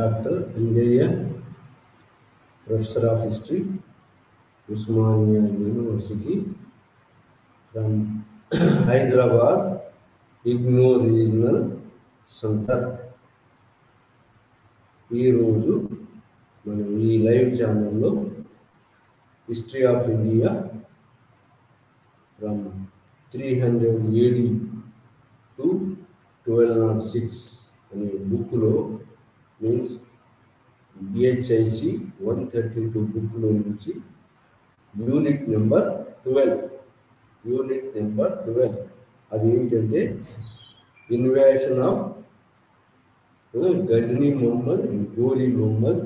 Doctor Anjaiah, professor of history, Osmania university from Hyderabad, IGNOU regional centre. ఈరోజు మనం ఈ లైవ్ ఛానల్లో history of India from 300 AD to 1206 అనే బుక్లో మీన్స్ BHIC 132 బుక్లో నుంచి యూనిట్ నెంబర్ 12 అది ఏంటంటే invasion of Ghazni Mohammed and Ghori Mohammad,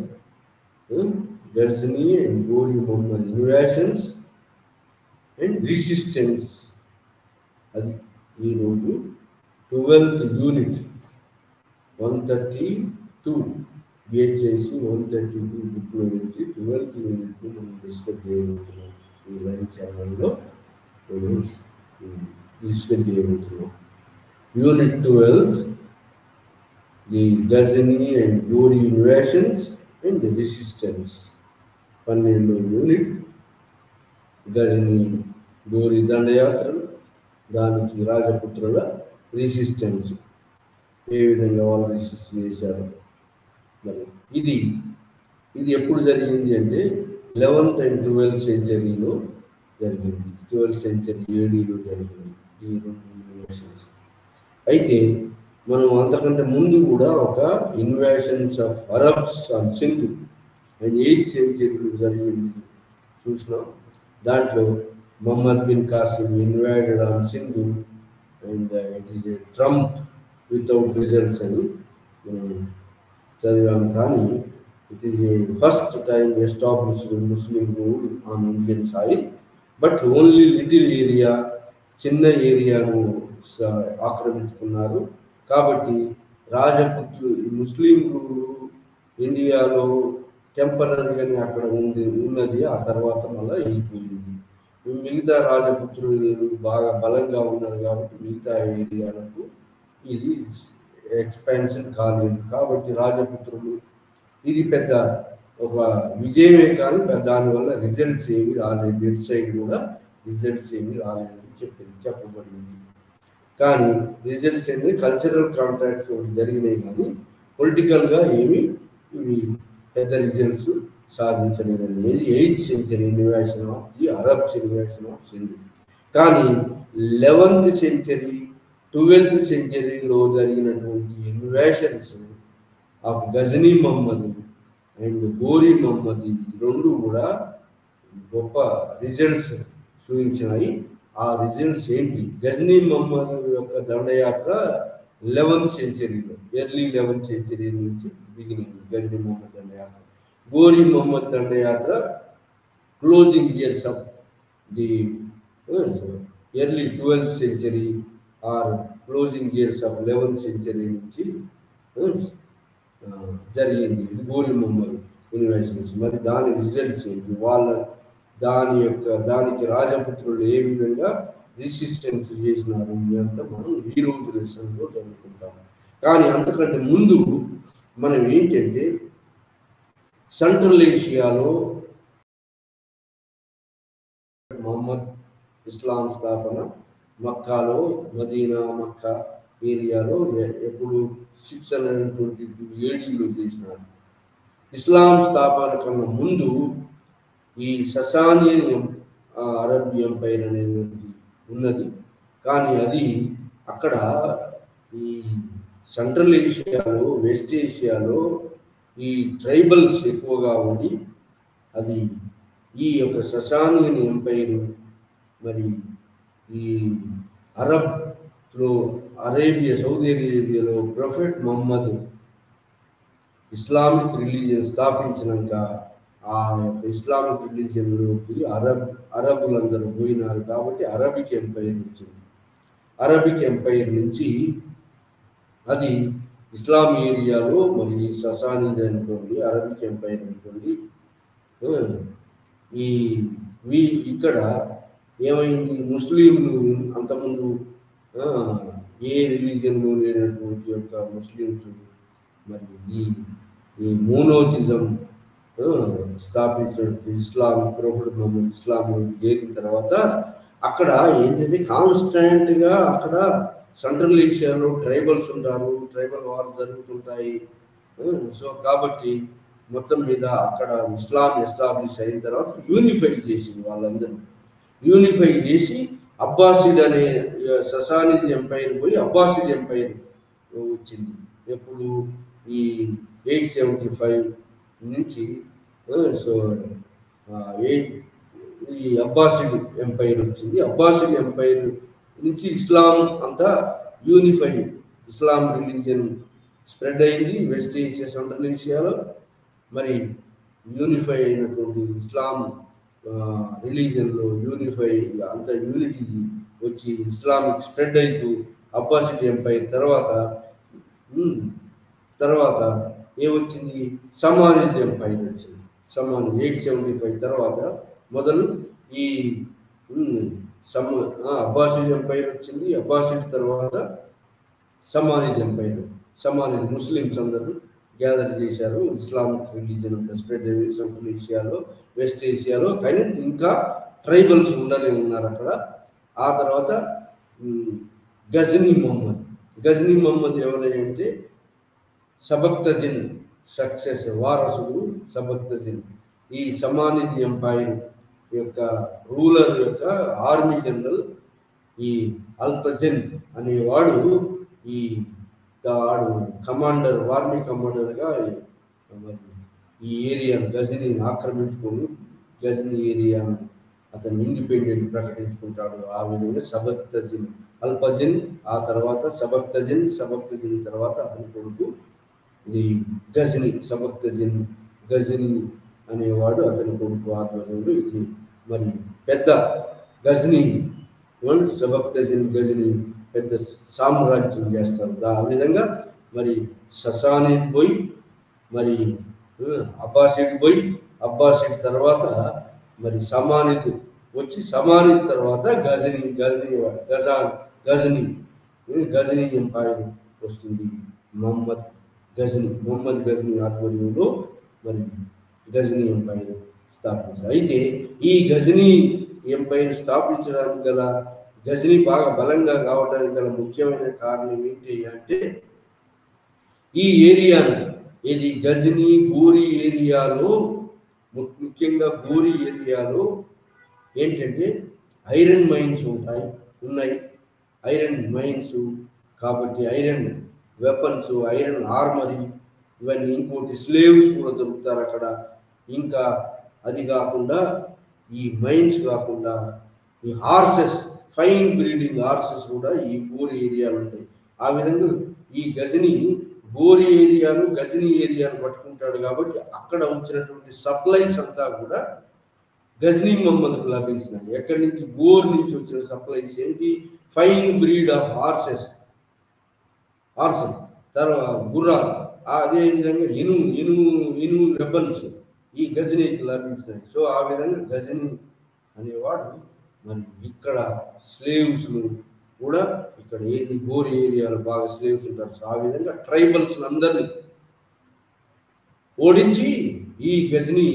Ghazni and Ghori Mohammad invasions and resistance. అది ఈరోజు 12th యూనిట్ 132 BHIC 132 బుక్లో నుంచి 12th యూనిట్ని మనం డిస్కస్ చేయబోతున్నాం. ఈ లైవ్ ఛానల్లో డిస్కస్ చేయబోతున్నాం. Unit 12 the Ghazni and Ghori invasions and resistance. 12వ యూనిట్ గజనీ గోరీ దండయాత్రలు, దానికి రాజపుత్రుల రెసిస్టెన్స్, ఏ విధంగా వాళ్ళు రెసిస్ట్ చేశారు. మరి ఇది ఎప్పుడు జరిగింది అంటే 11th and 12th సెంచరీలో జరిగింది. 12th సెంచరీ ADలో జరిగింది ఈ రెండు ఇన్వేషన్స్. అయితే మనం అంతకంటే ముందు కూడా ఒక invasions of Arabs on Sindhu and 8th సెంచరీలో జరిగింది చూసినాం. దాంట్లో Mohammed bin Qasim invaded on Sindhu and it is a triumph without results అని మనం చదివాం. కానీ it is a first time established Muslim rule on Indian soil, but only little area, చిన్న ఏరియాను ఆక్రమించుకున్నారు. కాబట్టి రాజపుత్రులు ముస్లిం రూలు ఇండియాలో టెంపరీగానే అక్కడ ఉన్నది, ఆ తర్వాత మళ్ళీ వెళ్ళిపోయింది. మిగతా రాజపుత్రులు బాగా బలంగా ఉన్నారు కాబట్టి మిగతా ఏరియాలకు ఇది ఎక్స్పాన్షన్ కాలేదు. కాబట్టి రాజపుత్రులు ఇది పెద్ద ఒక విజయమే, కానీ దానివల్ల రిజల్ట్స్ ఏమి రాలేదు. వెబ్ సైడ్ కూడా రిజల్ట్స్ ఏమి రాలేదని చెప్పబడింది. కానీ రిజల్ట్స్ అనేది కల్చరల్ కాంట్రాక్ట్స్ జరిగినాయి, కానీ పొలిటికల్గా ఏమి ఇవి పెద్ద రిజల్ట్స్ సాధించలేదని. 8th century invasion of the Arabs invasion of Sindhu. కానీ 11th సెంచరీ 12th సెంచరీలో జరిగినటువంటి invasions of Ghazni Mohammed and Ghori Mohammed ఈ రెండు కూడా గొప్ప రిజల్ట్స్ చూపించినాయి. ఆ రిజల్ట్స్ ఏంటి? గజనీ మొహమ్మద్ యొక్క దండయాత్ర 11th సెంచరీలో, ఎర్లీ 11th సెంచరీ నుంచి బిగినింగ్ గజనీ మొహమ్మద్ దండయాత్ర. గోరీ మొహమ్మద్ దండయాత్ర closing years of the early 12th century are closing years of 11th century నుంచి జరిగింది ఇది గోరీ మొహమ్మద్ ఇన్వేషన్స్. మరి దాని రిజల్ట్స్ ఏంటి? దానికి రాజపుత్రులు ఏ విధంగా రెసిస్టెన్స్ చేసినారు, ఇదంతా మనం ఈ రోజు లెసన్లో చదువుకుంటాం. కానీ అంతకంటే ముందు మనం ఏంటంటే సెంట్రల్ ఏషియాలో మొహమ్మద్ ఇస్లాం స్థాపన మక్కాలో, మదీనా మక్కా ఏరియాలో ఎప్పుడు 622 ADలో చేసినారు. ఇస్లాం స్థాపన కన్నా ముందు ఈ ససానియన్ అరబ్ ఎంపైర్ అనేది ఉన్నది. కానీ అది అక్కడ ఈ సెంట్రల్ ఏషియాలో, వెస్ట్ ఏషియాలో ఈ ట్రైబల్స్ ఎక్కువగా ఉండి అది ఈ యొక్క ససానియన్ ఎంపైర్ మరి ఈ అరబ్లో అరేబియా, సౌదీ అరేబియాలో ప్రొఫెట్ మొహమ్మద్ ఇస్లామిక్ రిలీజియన్ స్థాపించినాక ఆ యొక్క ఇస్లామిక్ రిలీజియన్లోకి అరబులందరూ పోయినారు. కాబట్టి అరబిక్ ఎంపైర్ వచ్చింది. అరబిక్ ఎంపైర్ నుంచి అది ఇస్లాం ఏరియాలో మరి ససానీది అనుకోండి, అరబిక్ ఎంపైర్ అనుకోండి. ఇక్కడ ఏమైంది? ముస్లింలు అంతకుముందు ఏ రిలీజియన్లో లేనటువంటి యొక్క ముస్లిమ్స్ మరి ఈ ఈ మోనోథిజం స్థాపించిన ఇస్లాం, ప్రొఫెట్ మొహమ్మద్ ఇస్లాం చేరిన తర్వాత అక్కడ ఏంటంటే కాన్స్టెంట్గా అక్కడ సెంట్రల్ ఏషియాలో ట్రైబల్స్ ఉంటారు, ట్రైబల్ వార్స్ జరుగుతుంటాయి. సో కాబట్టి మొత్తం మీద అక్కడ ఇస్లాం ఎస్టాబ్లిష్ అయిన తర్వాత యూనిఫై చేసింది వాళ్ళందరూ. యూనిఫై చేసి అబ్బాసిడ్ అనే ససానిద్ ఎంపైర్ పోయి అబ్బాసిడ్ ఎంపైర్ వచ్చింది. ఎప్పుడు ఈ 875 నుంచి సో ఈ అబ్బాసిడ్ ఎంపైర్ వచ్చింది. అబ్బాసిడ్ ఎంపైర్ నుంచి ఇస్లాం అంతా యూనిఫై, ఇస్లాం రిలీజియన్ స్ప్రెడ్ అయింది వెస్ట్ ఏషియా, సెంట్రల్ ఏషియాలో. మరి యూనిఫై అయినటువంటి ఇస్లాం రిలీజియన్లో యూనిఫై అంత యూనిటీ వచ్చి ఇస్లామిక్ స్ప్రెడ్ అవుతూ అబ్బాసిడ్ ఎంపైర్ తర్వాత ఏమొచ్చింది, సమానిద్ ఎంపైర్ వచ్చింది. సమానిద్ 875 తర్వాత మొదలు ఈ అబ్బాసిడ్ ఎంపైర్ వచ్చింది. అబ్బాసిడ్ తర్వాత సమానిద్ ఎంపైర్, సమానిద్ ముస్లిమ్స్ అందరూ గ్యాదర్ చేశారు. ఇస్లామిక్ రిలీజియన్ అంతా స్ప్రెడ్ అయ్యింది సెంట్రల్ ఏషియాలో, వెస్ట్ ఏషియాలో. కానీ ఇంకా ట్రైబల్స్ ఉండనే ఉన్నారు అక్కడ. ఆ తర్వాత గజనీ మొహమ్మద్ ఎవరంటే సబక్తజిన్ సక్సెస్ వారసుడు సబక్తజిన్. ఈ సమానిద్ ఎంపైర్ యొక్క రూలర్ యొక్క ఆర్మీ జనరల్ ఈ అల్తజిన్ అనేవాడు ఈ కమాండర్, ఆర్మీ కమాండర్గా ఈ ఏరియాను గజనీని ఆక్రమించుకొని గజనీ ఏరియాను అతను ఇండిపెండెంట్ ప్రకటించుకుంటాడు. ఆ విధంగా సబక్తజిన్, అల్పజిన్, ఆ తర్వాత సబక్తజిన్ తర్వాత అతని కొడుకు ఈ గజనీ, గజనీ అనేవాడు అతని కొడుకు ఆధ్వర్యంలో ఇది మరి పెద్ద గజనీ, సబక్తజిన్ గజనీ పెద్ద సామ్రాజ్యం చేస్తారు. ఆ విధంగా మరి ససానిద్ పోయి మరి అబ్బాసిడ్ తర్వాత మరి సమానిద్ వచ్చి సమానిద్ తర్వాత గజనీ ఎంపైర్ వస్తుంది. మొహమ్మద్ గజనీ ఆధ్వర్యంలో మరి గజనీ ఎంపైర్ స్థాపించారు. అయితే ఈ గజనీ ఎంపైర్ స్థాపించడానికి గల, గజనీ బాగా బలంగా కావడానికి గల ముఖ్యమైన కారణం ఏంటి అంటే ఈ ఏరియాను, ఇది గజనీ గోరీ ఏరియాలో, ముఖ్యంగా గోరీ ఏరియాలో ఏంటంటే ఐరన్ మైన్స్ ఉన్నాయి. ఐరన్ మైన్స్ కాబట్టి ఐరన్ వెపన్స్, ఐరన్ ఆర్మరీ ఇవన్నీ, ఇంకోటి స్లేవ్స్ కూడా దొరుకుతారు అక్కడ. ఇంకా అది కాకుండా ఈ మైన్స్ కాకుండా ఈ హార్సెస్, ఫైన్ బ్రీడింగ్ హార్సెస్ కూడా ఈ గోరీ ఏరియాలు ఉంటాయి. ఆ విధంగా ఈ గజనీ గోరీ ఏరియాను, గజనీ ఏరియాను పట్టుకుంటాడు. కాబట్టి అక్కడ వచ్చినటువంటి సప్లైస్ అంతా కూడా గజనీ మొహమ్మద్కు లభించినాయి. ఎక్కడి నుంచి? గోర్ నుంచి వచ్చిన సప్లైస్ ఏంటి? ఫైన్ బ్రీడ్ ఆఫ్ హార్సెస్, తర్వాత గుర్రాలు, అదేవిధంగా ఇనుము వెపన్స్ ఈ గజనీకి లభించినాయి. సో ఆ విధంగా గజనీ అనేవాడు మరి ఇక్కడ స్లేవ్స్ను కూడా, ఇక్కడ ఏది గోరీ ఏరియాలో బాగా స్లేవ్స్ ఉంటారు. సో ఆ విధంగా ట్రైబల్స్ అందరినీ ఓడించి ఈ గజనీ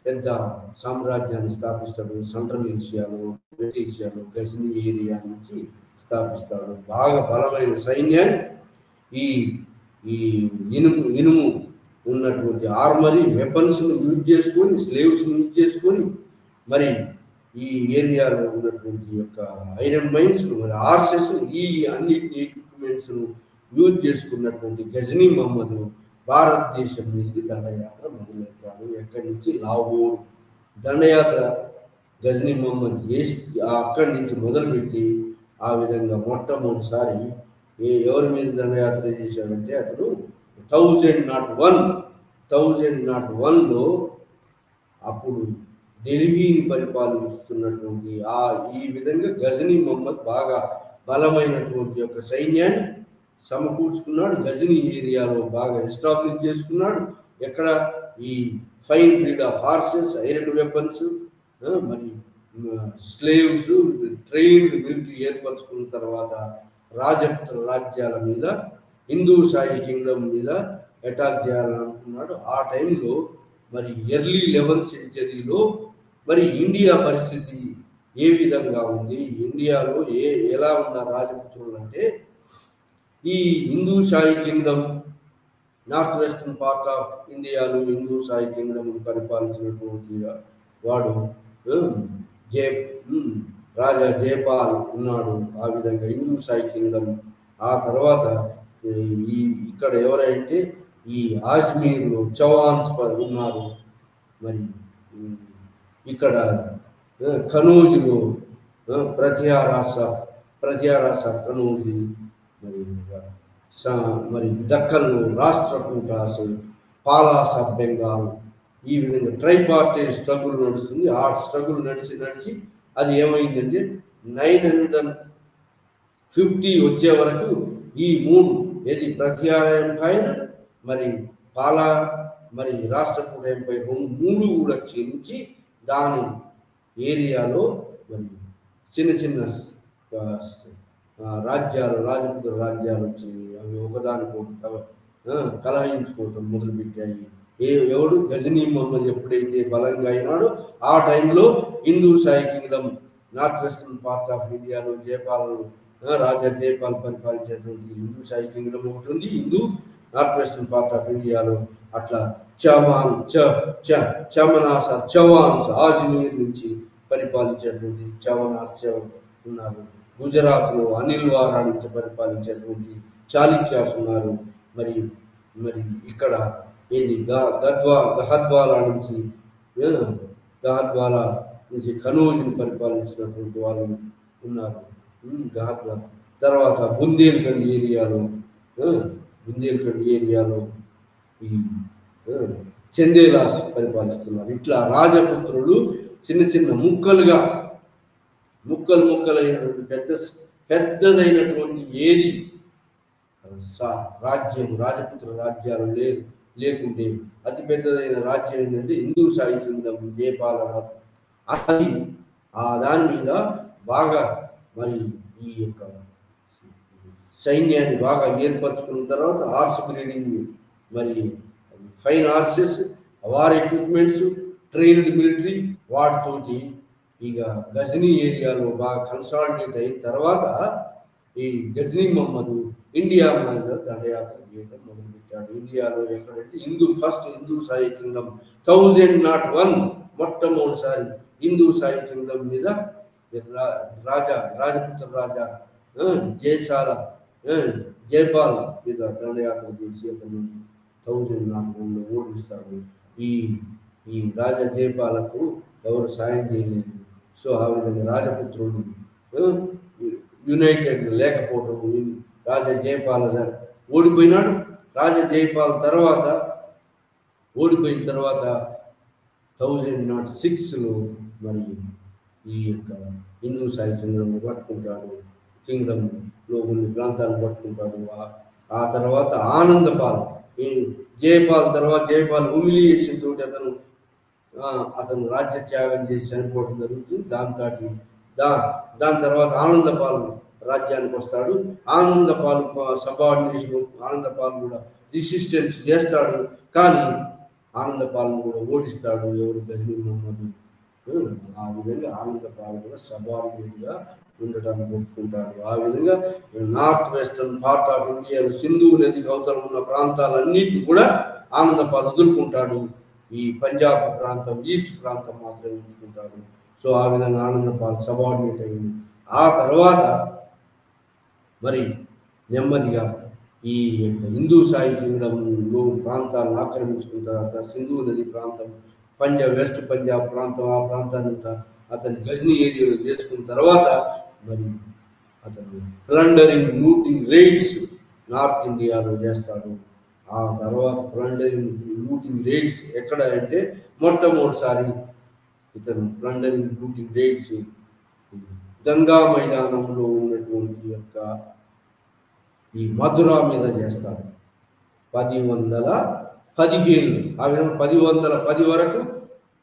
పెద్ద సామ్రాజ్యాన్ని స్థాపిస్తాడు. సెంట్రల్ ఏషియాలో, వెస్ట్ ఏషియాలో గజనీ ఏరియా నుంచి స్థాపిస్తాడు. బాగా బలమైన సైన్యాన్ని, ఈ ఇనుము ఉన్నటువంటి ఆర్మరీ వెపన్స్ను యూజ్ చేసుకొని, స్లేవ్స్ని యూజ్ చేసుకొని, మరి ఈ ఏరియాలో ఉన్నటువంటి యొక్క ఐరన్ మైన్స్, మరి హార్సెస్, ఈ అన్నిటిని ఎక్విప్మెంట్స్ను యూజ్ చేసుకున్నటువంటి గజనీ మొహమ్మద్ భారతదేశం మీదకి దండయాత్ర మొదలెట్టాడు. ఎక్కడి నుంచి? లాహోర్ దండయాత్ర గజనీ మొహమ్మద్ చేసి అక్కడి నుంచి మొదలుపెట్టి ఆ విధంగా మొట్టమొదటిసారి ఎవరి మీద దండయాత్ర చేశాడంటే అతను 1001లో అప్పుడు ఢిల్లీని పరిపాలిస్తున్నటువంటి ఈ విధంగా గజనీ మొహమ్మద్ బాగా బలమైనటువంటి యొక్క సైన్యాన్ని సమకూర్చుకున్నాడు. గజనీ ఏరియాలో బాగా ఎస్టాబ్లిష్ చేసుకున్నాడు. ఎక్కడ? ఈ fine breed of horses, iron weapons, మరి స్లేవ్స్, ట్రైన్డ్ మిలిటరీ ఏర్పరచుకున్న తర్వాత రాజ్యాల మీద, హిందూ సాయి కింగ్డమ్ మీద అటాక్ చేయాలని అనుకున్నాడు. ఆ టైంలో మరి ఎర్లీ 11th సెంచరీలో మరి ఇండియా పరిస్థితి ఏ విధంగా ఉంది, ఇండియాలో ఎలా ఉన్న రాజపుత్రులు అంటే, ఈ Hindu Shahi Kingdom north western part of ఇండియాలో హిందూ షాహీ కింగ్డమ్ పరిపాలించినటువంటి వాడు జే రాజా జయపాల్ ఉన్నాడు. ఆ విధంగా హిందూ షాహీ కింగ్డమ్. ఆ తర్వాత ఇక్కడ ఎవరంటే ఈ అజ్మీర్లో చౌహాన్స్ ఉన్నారు. మరి ఇక్కడ కనూజ్లో ప్రత్యారాస కనూజ్, మరి దక్కన్లో రాష్ట్రకూటాస్, పాలాస్ ఆఫ్ బెంగాల్. ఈ విధంగా ట్రైపార్టైట్ స్ట్రగుల్ నడుస్తుంది. ఆ స్ట్రగుల్ నడిచి అది ఏమైందంటే 950 వచ్చే వరకు ఈ మూడు ఏది ప్రత్యార ఎంపైర్, మరి పాలా, మరి రాష్ట్రకూట ఎంపైర్ మూడు కూడా క్షీణించి దాని ఏరియాలో మరి చిన్న చిన్న రాజ్యాలు, రాజపుత్ర రాజ్యాలు వచ్చినాయి. అవి ఒకదానికొకటి కలహించుకోవటం మొదలుపెట్టాయి. ఎవడు గజనీ మహమ్మద్ ఎప్పుడైతే బలంగా అయినాడో ఆ టైంలో Hindu Shahi Kingdom north western part of ఇండియాలో రాజా జయపాల్ పరిపాలించేటువంటి హిందూ షాహీ కింగ్డమ్ ఒకటి ఉంది. Hindu north western part of ఇండియాలో అట్లా చవాన్స్ ఆజ్మీర్ నుంచి పరిపాలించేటువంటి చవనాస్ ఉన్నారు. గుజరాత్లో అనిల్ వారా నుంచి పరిపాలించేటువంటి చాళుక్యాస్ ఉన్నారు. మరి ఇక్కడ ఏది గహద్వాలా నుంచి కనూజ్ని పరిపాలించినటువంటి వాళ్ళు ఉన్నారు. గహద్వాలా తర్వాత బుందేల్ఖండ్ ఏరియాలో ఈ చందేలాస్ పరిపాలిస్తున్నారు. ఇట్లా రాజపుత్రులు చిన్న చిన్న ముక్కలైనటువంటి పెద్దదైనటువంటి ఏది రాజపుత్ర రాజ్యాలు లేకుంటే అతి పెద్దదైన రాజ్యం ఏంటంటే హిందూ షాహీ కింగ్డమ్ జయపాలరాజు. అది దాని మీద బాగా మరి ఈ యొక్క సైన్యాన్ని బాగా ఏర్పరచుకున్న తర్వాత హార్స్ బ్రీడింగ్, మరి fine horses, war equipments, trained military వాటితోటి ఇక గజనీ ఏరియాలో బాగా కన్సాలిడేట్ అయిన తర్వాత ఈ గజనీ మహమ్మద్ ఇండియా మీద దండయాత్ర చేయడం మొదలుపెట్టాడు. ఇండియాలో ఎక్కడంటే ఫస్ట్ హిందూ షాహీ కింగ్డమ్ 1001 మొట్టమొదటిసారి హిందూ షాహీ కింగ్డమ్ మీద రాజపుత్ర రాజా జయపాల్ మీద దండయాత్ర చేసి అతను 1001లో ఓడిస్తాడు. ఈ రాజా జయపాలకు ఎవరు సాయం చేయలేదు. సో ఆ విధంగా రాజపుత్రుడు యునైటెడ్ లేకపోవడం, రాజా జయపాల్ ఓడిపోయినాడు. రాజా జయపాల్ ఓడిపోయిన తర్వాత 1006లో మరి ఈ యొక్క హిందూ షాహీ కింగ్డమ్ పట్టుకుంటాడు. కింగ్డమ్లో కొన్ని ప్రాంతాలను పట్టుకుంటాడు. ఆ తర్వాత ఆనందపాల్, జయపాల్ తర్వాత జయపాల్ హ్యూమిలియేషన్ తోటి అతను రాజ్య త్యాగం చేసి చనిపోవడం జరుగుతుంది. దాని తర్వాత ఆనందపాల్ రాజ్యానికి వస్తాడు. ఆనందపాల్ సబార్డినేషన్, ఆనందపాల్ కూడా రెసిస్టెన్స్ చేస్తాడు. కానీ ఆనందపాల్ను కూడా ఓడిస్తాడు ఎవరు, గజనీ మహమ్మద్. ఆ విధంగా ఆనందపాల్ కూడా సబార్డినేట్గా ఉండటానికి ఒప్పుకుంటాడు. ఆ విధంగా నార్త్ వెస్టర్న్ పార్ట్ ఆఫ్ ఇండియాలో సింధు నదికి అవతల ఉన్న ప్రాంతాలన్నింటినీ కూడా ఆనందపాల్ వదులుకుంటాడు. ఈ పంజాబ్ ప్రాంతం, ఈస్ట్ ప్రాంతం మాత్రమే ఉంచుకుంటాడు. సో ఆ విధంగా ఆనందపాల్ సబార్డినేట్ అయింది. ఆ తర్వాత మరి నెమ్మదిగా ఈ యొక్క హిందూ షాహీ కింగ్డమ్లో ప్రాంతాలను ఆక్రమించుకున్న తర్వాత సింధు నది ప్రాంతం, వెస్ట్ పంజాబ్ ప్రాంతం, ఆ ప్రాంతాన్ని అతని గజనీ ఏరియాలో చేసుకున్న తర్వాత మరి అతను ప్లండరింగ్, లూటింగ్ రైడ్స్ నార్త్ ఇండియాలో చేస్తాడు. ఆ తర్వాత ప్లండరింగ్, లూటింగ్ రైడ్స్ ఎక్కడ అంటే మొట్టమొదటిసారి ఇతను ప్లండరింగ్, లూటింగ్ రైడ్స్ గంగా మైదానంలో ఉన్నటువంటి యొక్క ఈ మధురా మీద చేస్తాడు. 1015 ఆ విధంగా 1110 వరకు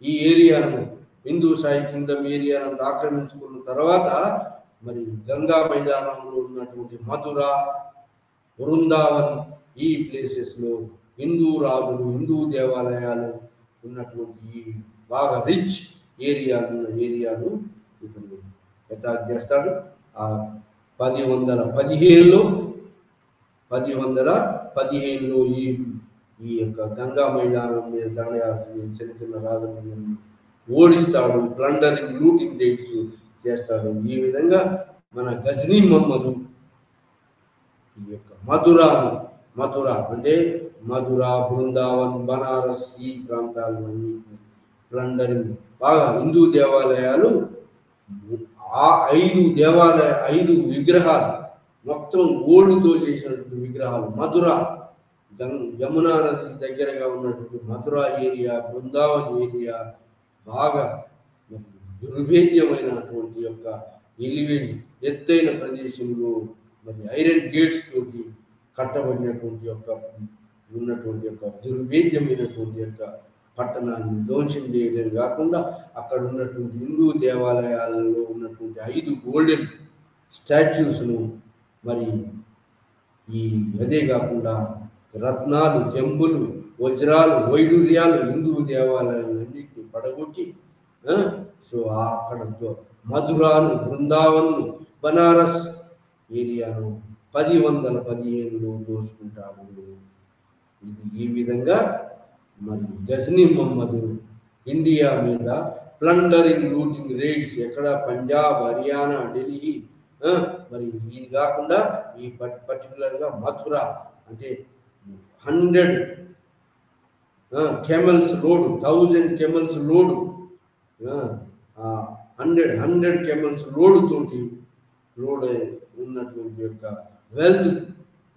ఈ ఏరియాను, హిందూ షాహీ కింగ్డమ్ ఏరియాను ఆక్రమించుకున్న తర్వాత మరి గంగా మైదానంలో ఉన్నటువంటి మధుర, బృందావన్ ఈ ప్లేసెస్లో హిందూ రాజులు, హిందూ దేవాలయాలు ఉన్నటువంటి బాగా రిచ్ ఏరియాను ఇతను అటాక్ చేస్తాడు. ఆ 1015లో ఈ యొక్క గంగా మైదానం మీద దండయాత్ర చిన్న చిన్న రాజులను ఓడిస్తాడు. ప్లండరింగ్, లూటింగ్ రేట్స్ చేస్తాడు. ఈ విధంగా మన గజనీ మహమ్మదు ఈ యొక్క మధుర అంటే బృందావన్, బనారస్ ఈ ప్రాంతాలన్నీ ప్లండరింగ్ బాగా హిందూ దేవాలయాలు ఆ 5 విగ్రహాలు మొత్తం ఓల్డ్తో చేసినటువంటి విగ్రహాలు యమునా నది దగ్గరగా ఉన్నటువంటి మధురా ఏరియా, బృందావన్ ఏరియా బాగా దుర్భేద్యమైనటువంటి యొక్క ఎలివేషన్ ఎత్తైన ప్రదేశంలో ఐరన్ గేట్స్ తోటి కట్టబడినటువంటి ఉన్నటువంటి దుర్భేద్యమైనటువంటి పట్టణాన్ని ధ్వంసం చేయడం కాకుండా అక్కడ ఉన్నటువంటి హిందూ దేవాలయాలలో ఉన్నటువంటి 5 గోల్డెన్ స్టాచ్యూస్ను అదే కాకుండా రత్నాలు, జంబులు, వజ్రాలు, వైడూర్యాలు హిందూ దేవాలయాలన్నింటినీ పడగొట్టి సో అక్కడ మధురాను, బృందావన్ను, బనారస్ ఏరియాను 1015లో దోసుకుంటాడు. ఈ విధంగా గజనీ మహమ్మద్ ఇండియా మీద ప్లండరింగ్, లూటింగ్ రైడ్స్ ఎక్కడ పంజాబ్, హర్యానా, ఢిల్లీ ఇది కాకుండా ఈ పర్టికులర్గా మథుర అంటే 100 కెమెల్స్ లోడ్, 1000 కెమెల్స్ లోడ్, 100 కెమెల్స్ లోడ్ ఉన్నటువంటి వెల్త్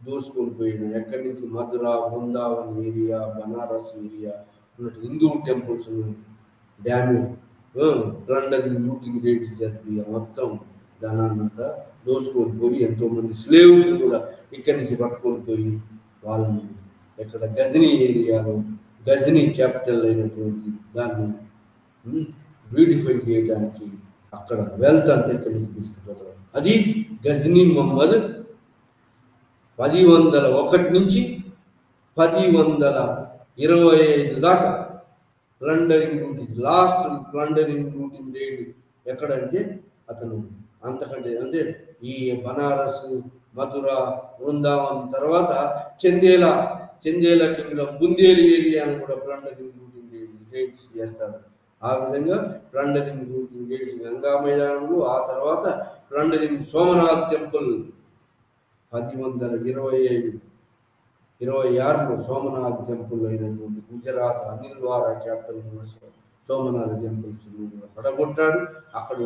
దోసుకొని పోయిన ఎక్కడి నుంచి మధుర, బృందావన్ ఏరియా, బనారస్ ఏరియా ఉన్నట్టు Hindu temples damage, plundering, looting rates జరిపి మొత్తం ధనాన్నంతా దోసుకొని పోయి ఎంతోమంది స్లేవ్స్ కూడా ఇక్కడి నుంచి పట్టుకొని పోయి వాళ్ళని ఎక్కడ గజనీ ఏరియాలో, గజనీ క్యాపిటల్ అయినటువంటి దాన్ని బ్యూటిఫై చేయడానికి అక్కడ వెల్త్ అంతా ఇక్కడి నుంచి తీసుకుపోతారు. అది గజనీ మహమ్మద్ 1001 నుంచి 1025 దాకా plundering looting, last plundering looting raid ఎక్కడంటే అతను అంతకంటే అంటే ఈ బనారస్, మధుర, బృందావన్ తర్వాత చందేలా కింగ్డమ్, బుందేలి ఏరియాను కూడా ప్లండరింగ్ లూటింగ్ రేడ్స్ చేస్తాడు. ఆ విధంగా ప్లండరింగ్ లూటింగ్ రేడ్స్ గంగా మైదానంలో, ఆ తర్వాత ప్లండరింగ్ సోమనాథ్ టెంపుల్ 1026లో సోమనాథ్ టెంపుల్ అయినటువంటి గుజరాత్ అనిల్వారా క్యాపిటల్ సోమనాథ్ టెంపుల్స్ పడగొట్టాడు. అక్కడ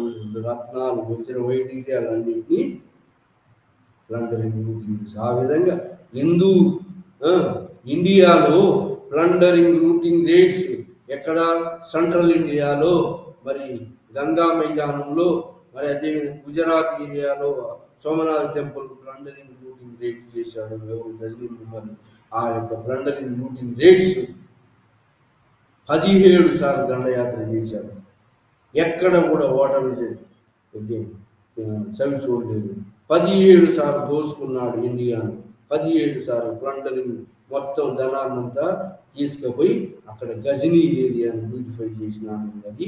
రత్నాలు, వజ్ర వైడూర్యాలన్నింటినీ ప్లండరింగ్ లూటింగ్. ఆ విధంగా ఇండియాలో ప్లండరింగ్ లూటింగ్ రేట్స్ ఎక్కడ సెంట్రల్ ఇండియాలో గంగా మైదానంలో, అదేవిధంగా గుజరాత్ ఏరియాలో Somnath temple plundering looting raids చేశాడు ఎవరు? గజనీ మహమ్మద్. ఆ యొక్క ప్లండరింగ్ లూటింగ్ రేట్స్ 17 సార్లు దండయాత్ర చేశాడు. ఎక్కడ కూడా ఓటమి చవి చూడలేదు. 17 సార్లు దోసుకున్నాడు ఇండియాను. 17 సార్లు ప్లండరింగ్ మొత్తం ధనాన్నంతా తీసుకుపోయి అక్కడ గజనీ ఏరియాను బ్యూటిఫై చేసినాడు. అది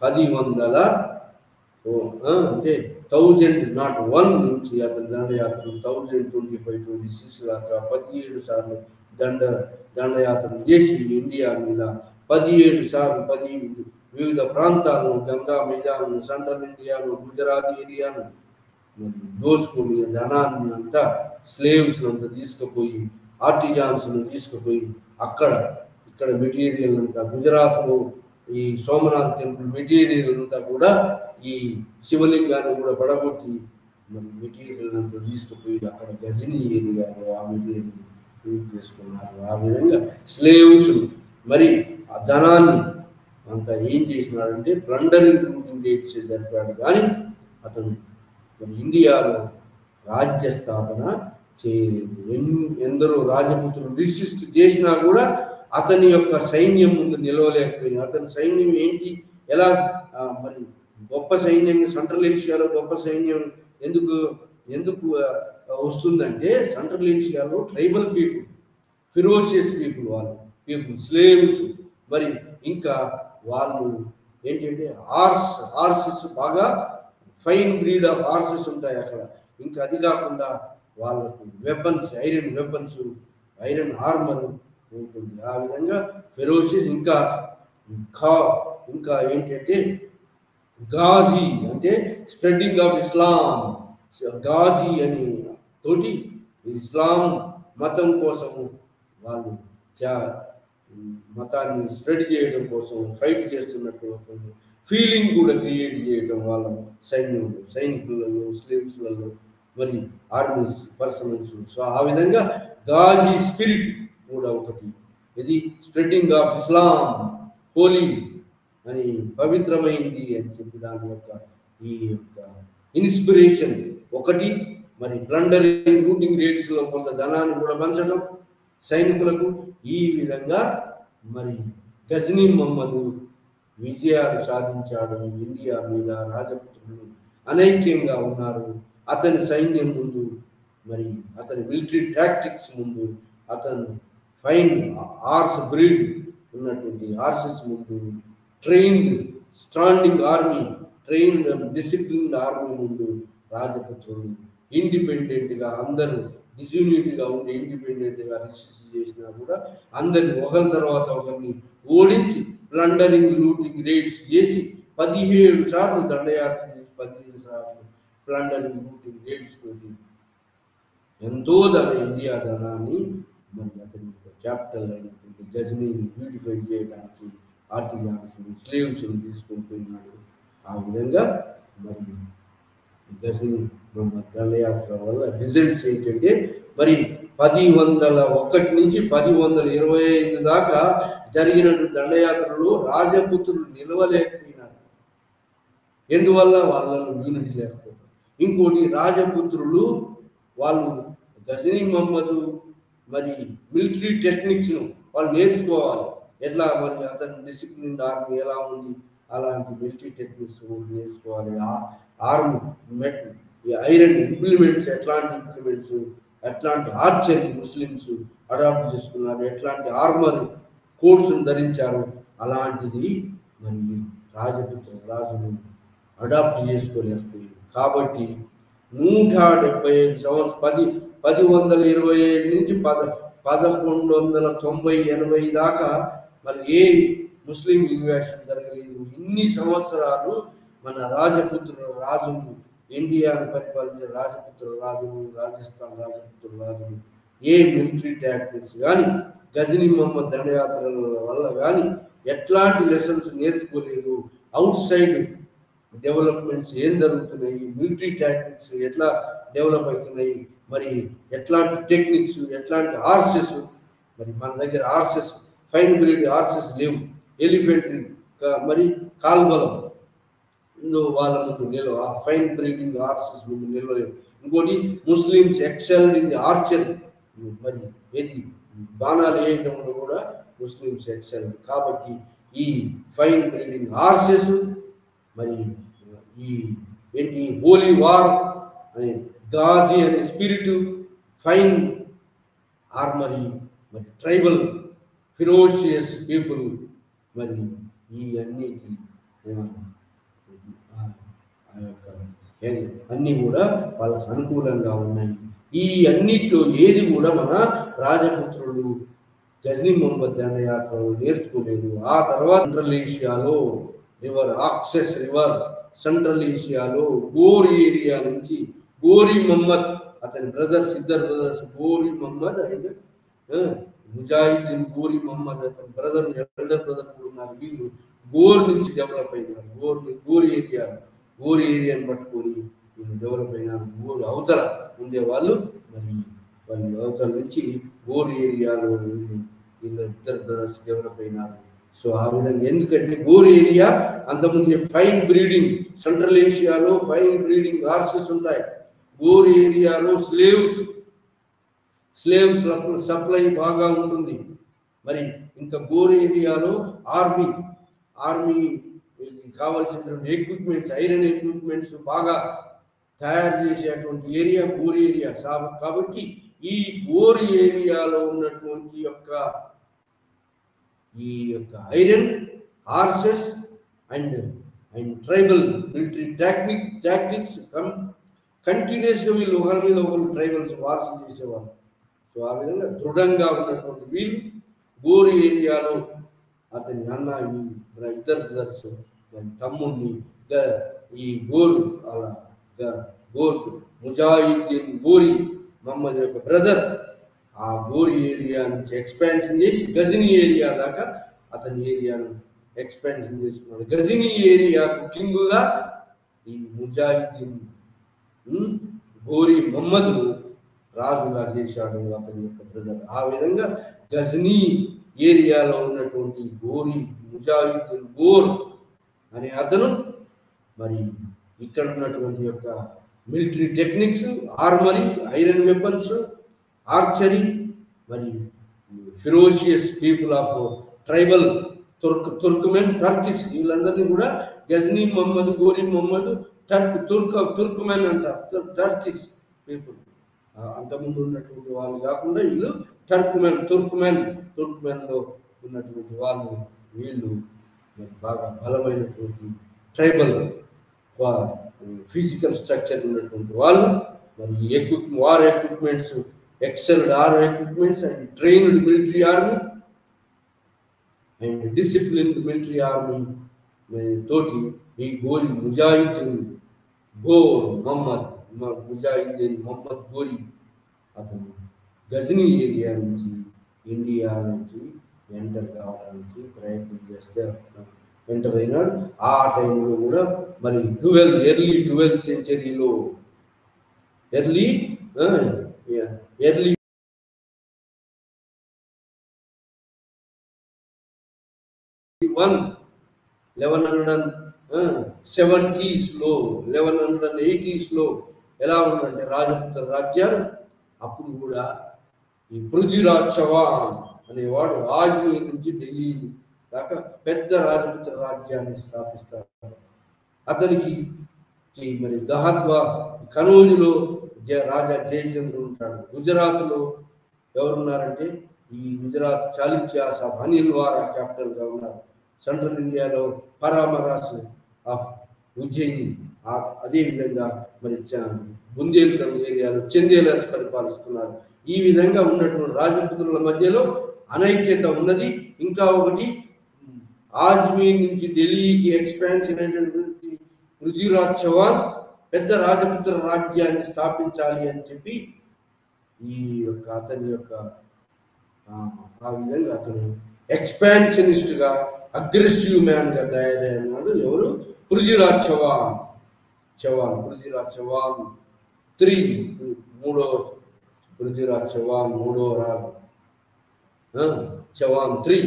1100 అంటే 1001 నుంచి అతని దండయాత్రలు 1025-26 దాకా 17 సార్లు దండయాత్రలు చేసి ఇండియా మీద 17 సార్లు వివిధ ప్రాంతాలను, గంగా మైదానం, సెంట్రల్ ఇండియాను, గుజరాత్ ఏరియాను దోసుకొని ధనాన్ని అంతా, స్లేవ్స్ అంతా తీసుకుపోయి, ఆర్టిజాన్స్ను తీసుకుపోయి ఇక్కడ మెటీరియల్ అంతా గుజరాత్లో ఈ సోమనాథ్ టెంపుల్ మెటీరియల్ అంతా కూడా ఈ శివలింగాన్ని కూడా పడగొట్టి మెటీరియల్ అంతా తీసుకుపోయి అక్కడ గజనీ ఏరియాలో ఆ మెటీరియల్ యూజ్ చేసుకున్నారు. ఆ విధంగా స్లేవ్స్ ఆ ధనాన్ని అంతా ఏం చేసినాడంటే ప్లండరింగ్ లూటింగ్ రేట్స్ జరిపాడు. కానీ అతను ఇండియాలో రాజ్య స్థాపన చేయలేదు. ఎందరో రాజపుత్రులు రిసిస్ట్ చేసినా కూడా అతని యొక్క సైన్యం ముందు నిలవలేకపోయింది. అతని సైన్యం ఏంటి, ఎలా గొప్ప సైన్యం, సెంట్రల్ ఏషియాలో గొప్ప సైన్యం ఎందుకు వస్తుందంటే, సెంట్రల్ ఏషియాలో ట్రైబల్ పీపుల్ ఫిరోషియస్ పీపుల్, వాళ్ళు పీపుల్ స్లేవ్స్. మరి ఇంకా వాళ్ళు ఏంటంటే హార్సెస్ బాగా ఫైన్ బ్రీడ్ ఆఫ్ హార్సెస్ ఉంటాయి అక్కడ. ఇంకా అది కాకుండా వాళ్ళకు weapons, iron weapons, iron armour ఉంటుంది. ఆ విధంగా ఫెరోషియస్. ఇంకా ఏంటంటే గాజీ అంటే స్ప్రెడ్డింగ్ ఆఫ్ ఇస్లాం. గాజీ అని తోటి ఇస్లాం మతం కోసము వాళ్ళు మతాన్ని స్ప్రెడ్ చేయడం కోసం ఫైట్ చేస్తున్నట్టు ఫీలింగ్ కూడా క్రియేట్ చేయడం వాళ్ళ సైనికులలో, స్లేవ్స్లలో, మరి ఆర్మీస్ పర్సనల్స్. సో ఆ విధంగా గాజీ స్పిరిట్ కూడా ఒకటి. ఇది స్ప్రెడ్డింగ్ ఆఫ్ ఇస్లాం, హోలీ అని, పవిత్రమైంది అని చెప్పి దాని యొక్క ఈ యొక్క ఇన్స్పిరేషన్ ఒకటి. మరి ప్లండరింగ్, లూటింగ్ రేట్స్లో కొంత ధనాన్ని కూడా పంచడం సైనికులకు. ఈ విధంగా మరి గజనీ మహమ్మద్ విజయాలు సాధించాడు ఇండియా మీద. రాజపుత్రులు అనైక్యంగా ఉన్నారు. అతని సైన్యం ముందు, మరి అతని మిలిటరీ టాక్టిక్స్ ముందు, అతను ఫైన్ హార్స్ బ్రీడ్ ఉన్నటువంటి హార్సెస్ ముందు, trained standing army, trained disciplined army ముందు రాజపుత్రులు ఇండిపెండెంట్గా, అందరూ డిస్యూనిటీగా ఉండి ఇండిపెండెంట్గా రిజిస్టర్ చేసినా కూడా అందరిని ఒకరి తర్వాత ఒకరిని ఓడించి ప్లండరింగ్, లూటింగ్ రేట్స్ చేసి 17 సార్లు దండయాత్ర చేసి 17 సార్లు ప్లండరింగ్, లూటింగ్ రేట్స్ తోటి ఎంతో ఇండియా ధనాన్ని, మరి అతని క్యాపిటల్ అయినటువంటి గజనీని బ్యూటిఫై చేయడానికి ఆర్టిజాన్స్, స్లేవ్స్ తీసుకొని పోయినాడు. ఆ విధంగా మరి గజనీ మహమ్మద్ దండయాత్ర వల్ల రిజల్ట్స్ ఏంటంటే, మరి 1001 నుంచి 1025 దాకా జరిగిన దండయాత్రలో రాజపుత్రులు నిలవలేకపోయినారు. ఎందువల్ల? వాళ్ళలో యూనిటీ లేకపోవడం. ఇంకోటి, రాజపుత్రులు వాళ్ళు గజనీ మహమ్మద్ మరి మిలిటరీ టెక్నిక్స్ను వాళ్ళు నేర్చుకోవాలి. ఎట్లా మరి అతని డిసిప్లిన్ ఆర్మీ ఎలా ఉంది, అలాంటి మిలిటరీ టెక్నిక్స్ నేర్చుకోవాలి. ఆర్మీ ఐరన్ ఇంప్లిమెంట్స్, ఎట్లాంటి ఇంప్లిమెంట్స్, ఎట్లాంటి ఆర్చరీ ముస్లిమ్స్ అడాప్ట్ చేసుకున్నారు, ఎట్లాంటి ఆర్మర్ కోడ్స్ను ధరించారు, అలాంటిది మరి రాజును అడాప్ట్ చేసుకోలేకపోయింది. కాబట్టి 175 సంవత్సరం 1025 నుంచి 1190-80 దాకా మరి ఏ ముస్లిం ఇన్వేషన్ జరగలేదు. ఇన్ని సంవత్సరాలు మన రాజును, ఇండియాను పరిపాలించిన రాజులు, రాజస్థాన్ రాజులు ఏ మిలిటరీ టాక్టిక్స్ కానీ, గజనీ మహమ్మద్ దండయాత్రల వల్ల కానీ ఎట్లాంటి లెసన్స్ నేర్చుకోలేదు. అవుట్ సైడ్ డెవలప్మెంట్స్ ఏం జరుగుతున్నాయి, మిలిటరీ టాక్టిక్స్ ఎట్లా డెవలప్ అవుతున్నాయి, మరి ఎట్లాంటి టెక్నిక్స్, ఎట్లాంటి హార్సెస్, మరి మన దగ్గర హార్సెస్ ఫైన్ బ్రీడ్ హార్సెస్ లేవు. ఎలిఫెంట్రీ, మరి కాల్బలం వాళ్ళ ముందు నిల్వ, ఫైన్ బ్రీడింగ్ హార్సెస్ ముందు నిల్వలేవు. ఇంకోటి, Muslims excelled in the archery, మరి ఏది బాణాలు వేయటంలో కూడా ముస్లిమ్స్ ఎక్సెల్డ్. కాబట్టి ఈ ఫైన్ బ్రీడింగ్ హార్సెస్, మరి ఈ ఏంటి హోలీ వార్ అని, గాజీ అనే స్పిరిట్, ఫైన్ ఆర్మరీ, మరి ట్రైబల్ ఫిరోషియస్ పీపుల్, మరి ఈ అన్నిటి అన్నీ కూడా వాళ్ళకు అనుకూలంగా ఉన్నాయి. ఈ అన్నిట్లో ఏది కూడా మన రాజపుత్రులు గజనీ మహమ్మద్ దండయాత్రలో నేర్చుకోలేదు. ఆ తర్వాత సెంట్రల్ ఏషియాలో ఆక్సెస్ రివర్, సెంట్రల్ ఏషియాలో గోర్ ఏరియా నుంచి గోరీ మహమ్మద్, అతని బ్రదర్స్, ఇద్దరు బ్రదర్స్, గోరీ మహమ్మద్ అండ్ ముజాహిద్దీన్ గోరీ మహమ్మద్, అతని బ్రదర్, ఎల్డర్ బ్రదర్ కూడా ఉన్నారు. వీళ్ళు గోర్ నుంచి డెవలప్ అయినారు. గోర్ ఏరియాని పట్టుకొని వీళ్ళు డెవలప్ అయినారు. గోర్ అవతల ఉండేవాళ్ళు, మరి వాళ్ళ అవతల నుంచి గోర్ ఏరియాలో వీళ్ళు ఇద్దరు బ్రదర్స్ డెవలప్ అయినారు. సో ఆ విధంగా, ఎందుకంటే గోర్ ఏరియా అంతకుముందు fine breeding, central ఏషియాలో fine breeding horses ఉంటాయి. గోర్ ఏరియాలో స్లేవ్స్ సప్లై బాగా ఉంటుంది. మరి ఇంకా గోర్ ఏరియాలో ఆర్మీ కావాల్సినటువంటి ఎక్విప్మెంట్స్, ఐరన్ ఎక్విప్మెంట్స్ బాగా తయారు చేసేటువంటి ఏరియా గోర్ ఏరియా. కాబట్టి ఈ గోర్ ఏరియాలో ఉన్నటువంటి ఈ యొక్క iron, horses and tribal military tactics కంటిన్యూస్గా వీళ్ళు ఒకరి మీద ఒకరు ట్రైబల్స్ వార్స్ చేసేవాళ్ళు. సో ఆ విధంగా దృఢంగా ఉన్నటువంటి వీళ్ళు గోర్ ఏరియాలో అతని అన్న ఇద్దరు బ్రదర్స్ తమ్ముడిని ఈ గోర్ ముజాహిద్దీన్ గోరి మహమ్మద్ యొక్క బ్రదర్ ఆ గోరి ఏరియా నుంచి ఎక్స్పాన్షన్ చేసి గజనీ ఏరియా దాకా అతని ఏరియాను ఎక్స్పాన్షన్ చేసుకున్నాడు. గజనీ ఏరియాకు కింగుగా ఈ ముజాహిద్దీన్ గోరి మహమ్మద్ రాజుగా చేశాడు అతని యొక్క బ్రదర్. ఆ విధంగా గజనీ ఏరియాలో ఉన్నటువంటి గోరి ముజాహిద్దీన్ గోర్ అనే అతను మరి ఇక్కడ ఉన్నటువంటి యొక్క military techniques, ఆర్మరీ, iron weapons, archery, మరి ఫిరోషియస్ పీపుల్ ఆఫ్ ట్రైబల్ టర్కిస్ వీళ్ళందరినీ కూడా గజనీ మహమ్మద్, గోరి మహమ్మద్, తుర్క్మెన్ అంటారు. టర్కిస్ పీపుల్ అంతకుముందు ఉన్నటువంటి వాళ్ళు కాకుండా వీళ్ళు తుర్క్మెన్లో ఉన్నటువంటి వాళ్ళు. వీళ్ళు బాగా బలమైనటువంటి ట్రైబల్ ఫిజికల్ స్ట్రక్చర్ ఉన్నటువంటి వాళ్ళు. మరి war equipments, excelled equipments and trained military army and disciplined military army తోటి ఈ గోరి ముజాహిద్దీన్ మహమ్మద్ గోరి అతను గజనీ ఏరియా నుంచి ఇండియా నుంచి ఎంటర్ కావడానికి ప్రయత్నం చేస్తే ఎంటర్ అయినాడు. ఆ టైంలో కూడా మరి ఎర్లీ 12th సెంచరీలో ఎర్లీ 1180s లో ఎలా ఉందంటే రాజపుత్ర రాజ్యాలు. అప్పుడు కూడా ఈ పృథ్వీరాజ్ చౌహాన్ అనేవాడు అజ్మీర్ నుంచి ఢిల్లీ దాకా పెద్ద రాజపుత్ర రాజ్యాన్ని స్థాపిస్తాడు. అతనికి మరి గహద్వా కనౌజ్లో రాజా జయచంద్రుడు ఉంటాడు. గుజరాత్లో ఎవరున్నారంటే ఈ గుజరాత్ చాళుక్యాస్ ఆఫ్ అనిల్వారా క్యాపిటల్గా ఉన్నారు. సెంట్రల్ ఇండియాలో పరామరాస్ ఆఫ్ ఉజ్జయిని, అదేవిధంగా మరి బుందేల్ఖండ్ ఏరియాలో చందేలాస్ పరిపాలిస్తున్నారు. ఈ విధంగా ఉన్నటువంటి రాజపుత్రుల మధ్యలో అనైక్యత ఉన్నది. ఇంకా ఒకటి అజ్మీర్ నుంచి ఢిల్లీకి ఎక్స్పాన్షన్ అయినటువంటి పృథ్వీరాజ్ చౌహాన్ పెద్ద రాజపుత్ర రాజ్యాన్ని స్థాపించాలి అని చెప్పి ఈ యొక్క అతని యొక్క ఆ విధంగా అతను ఎక్స్పాన్షనిస్ట్ గా అగ్రెసివ్ మ్యాన్ గా తయారైనాడు. ఎవరు? పృథ్వీరాజ్ చౌహాన్ 3 మూడో పృథ్వీరాజ్ చౌహాన్ మూడో రాజు. చౌహాన్ 3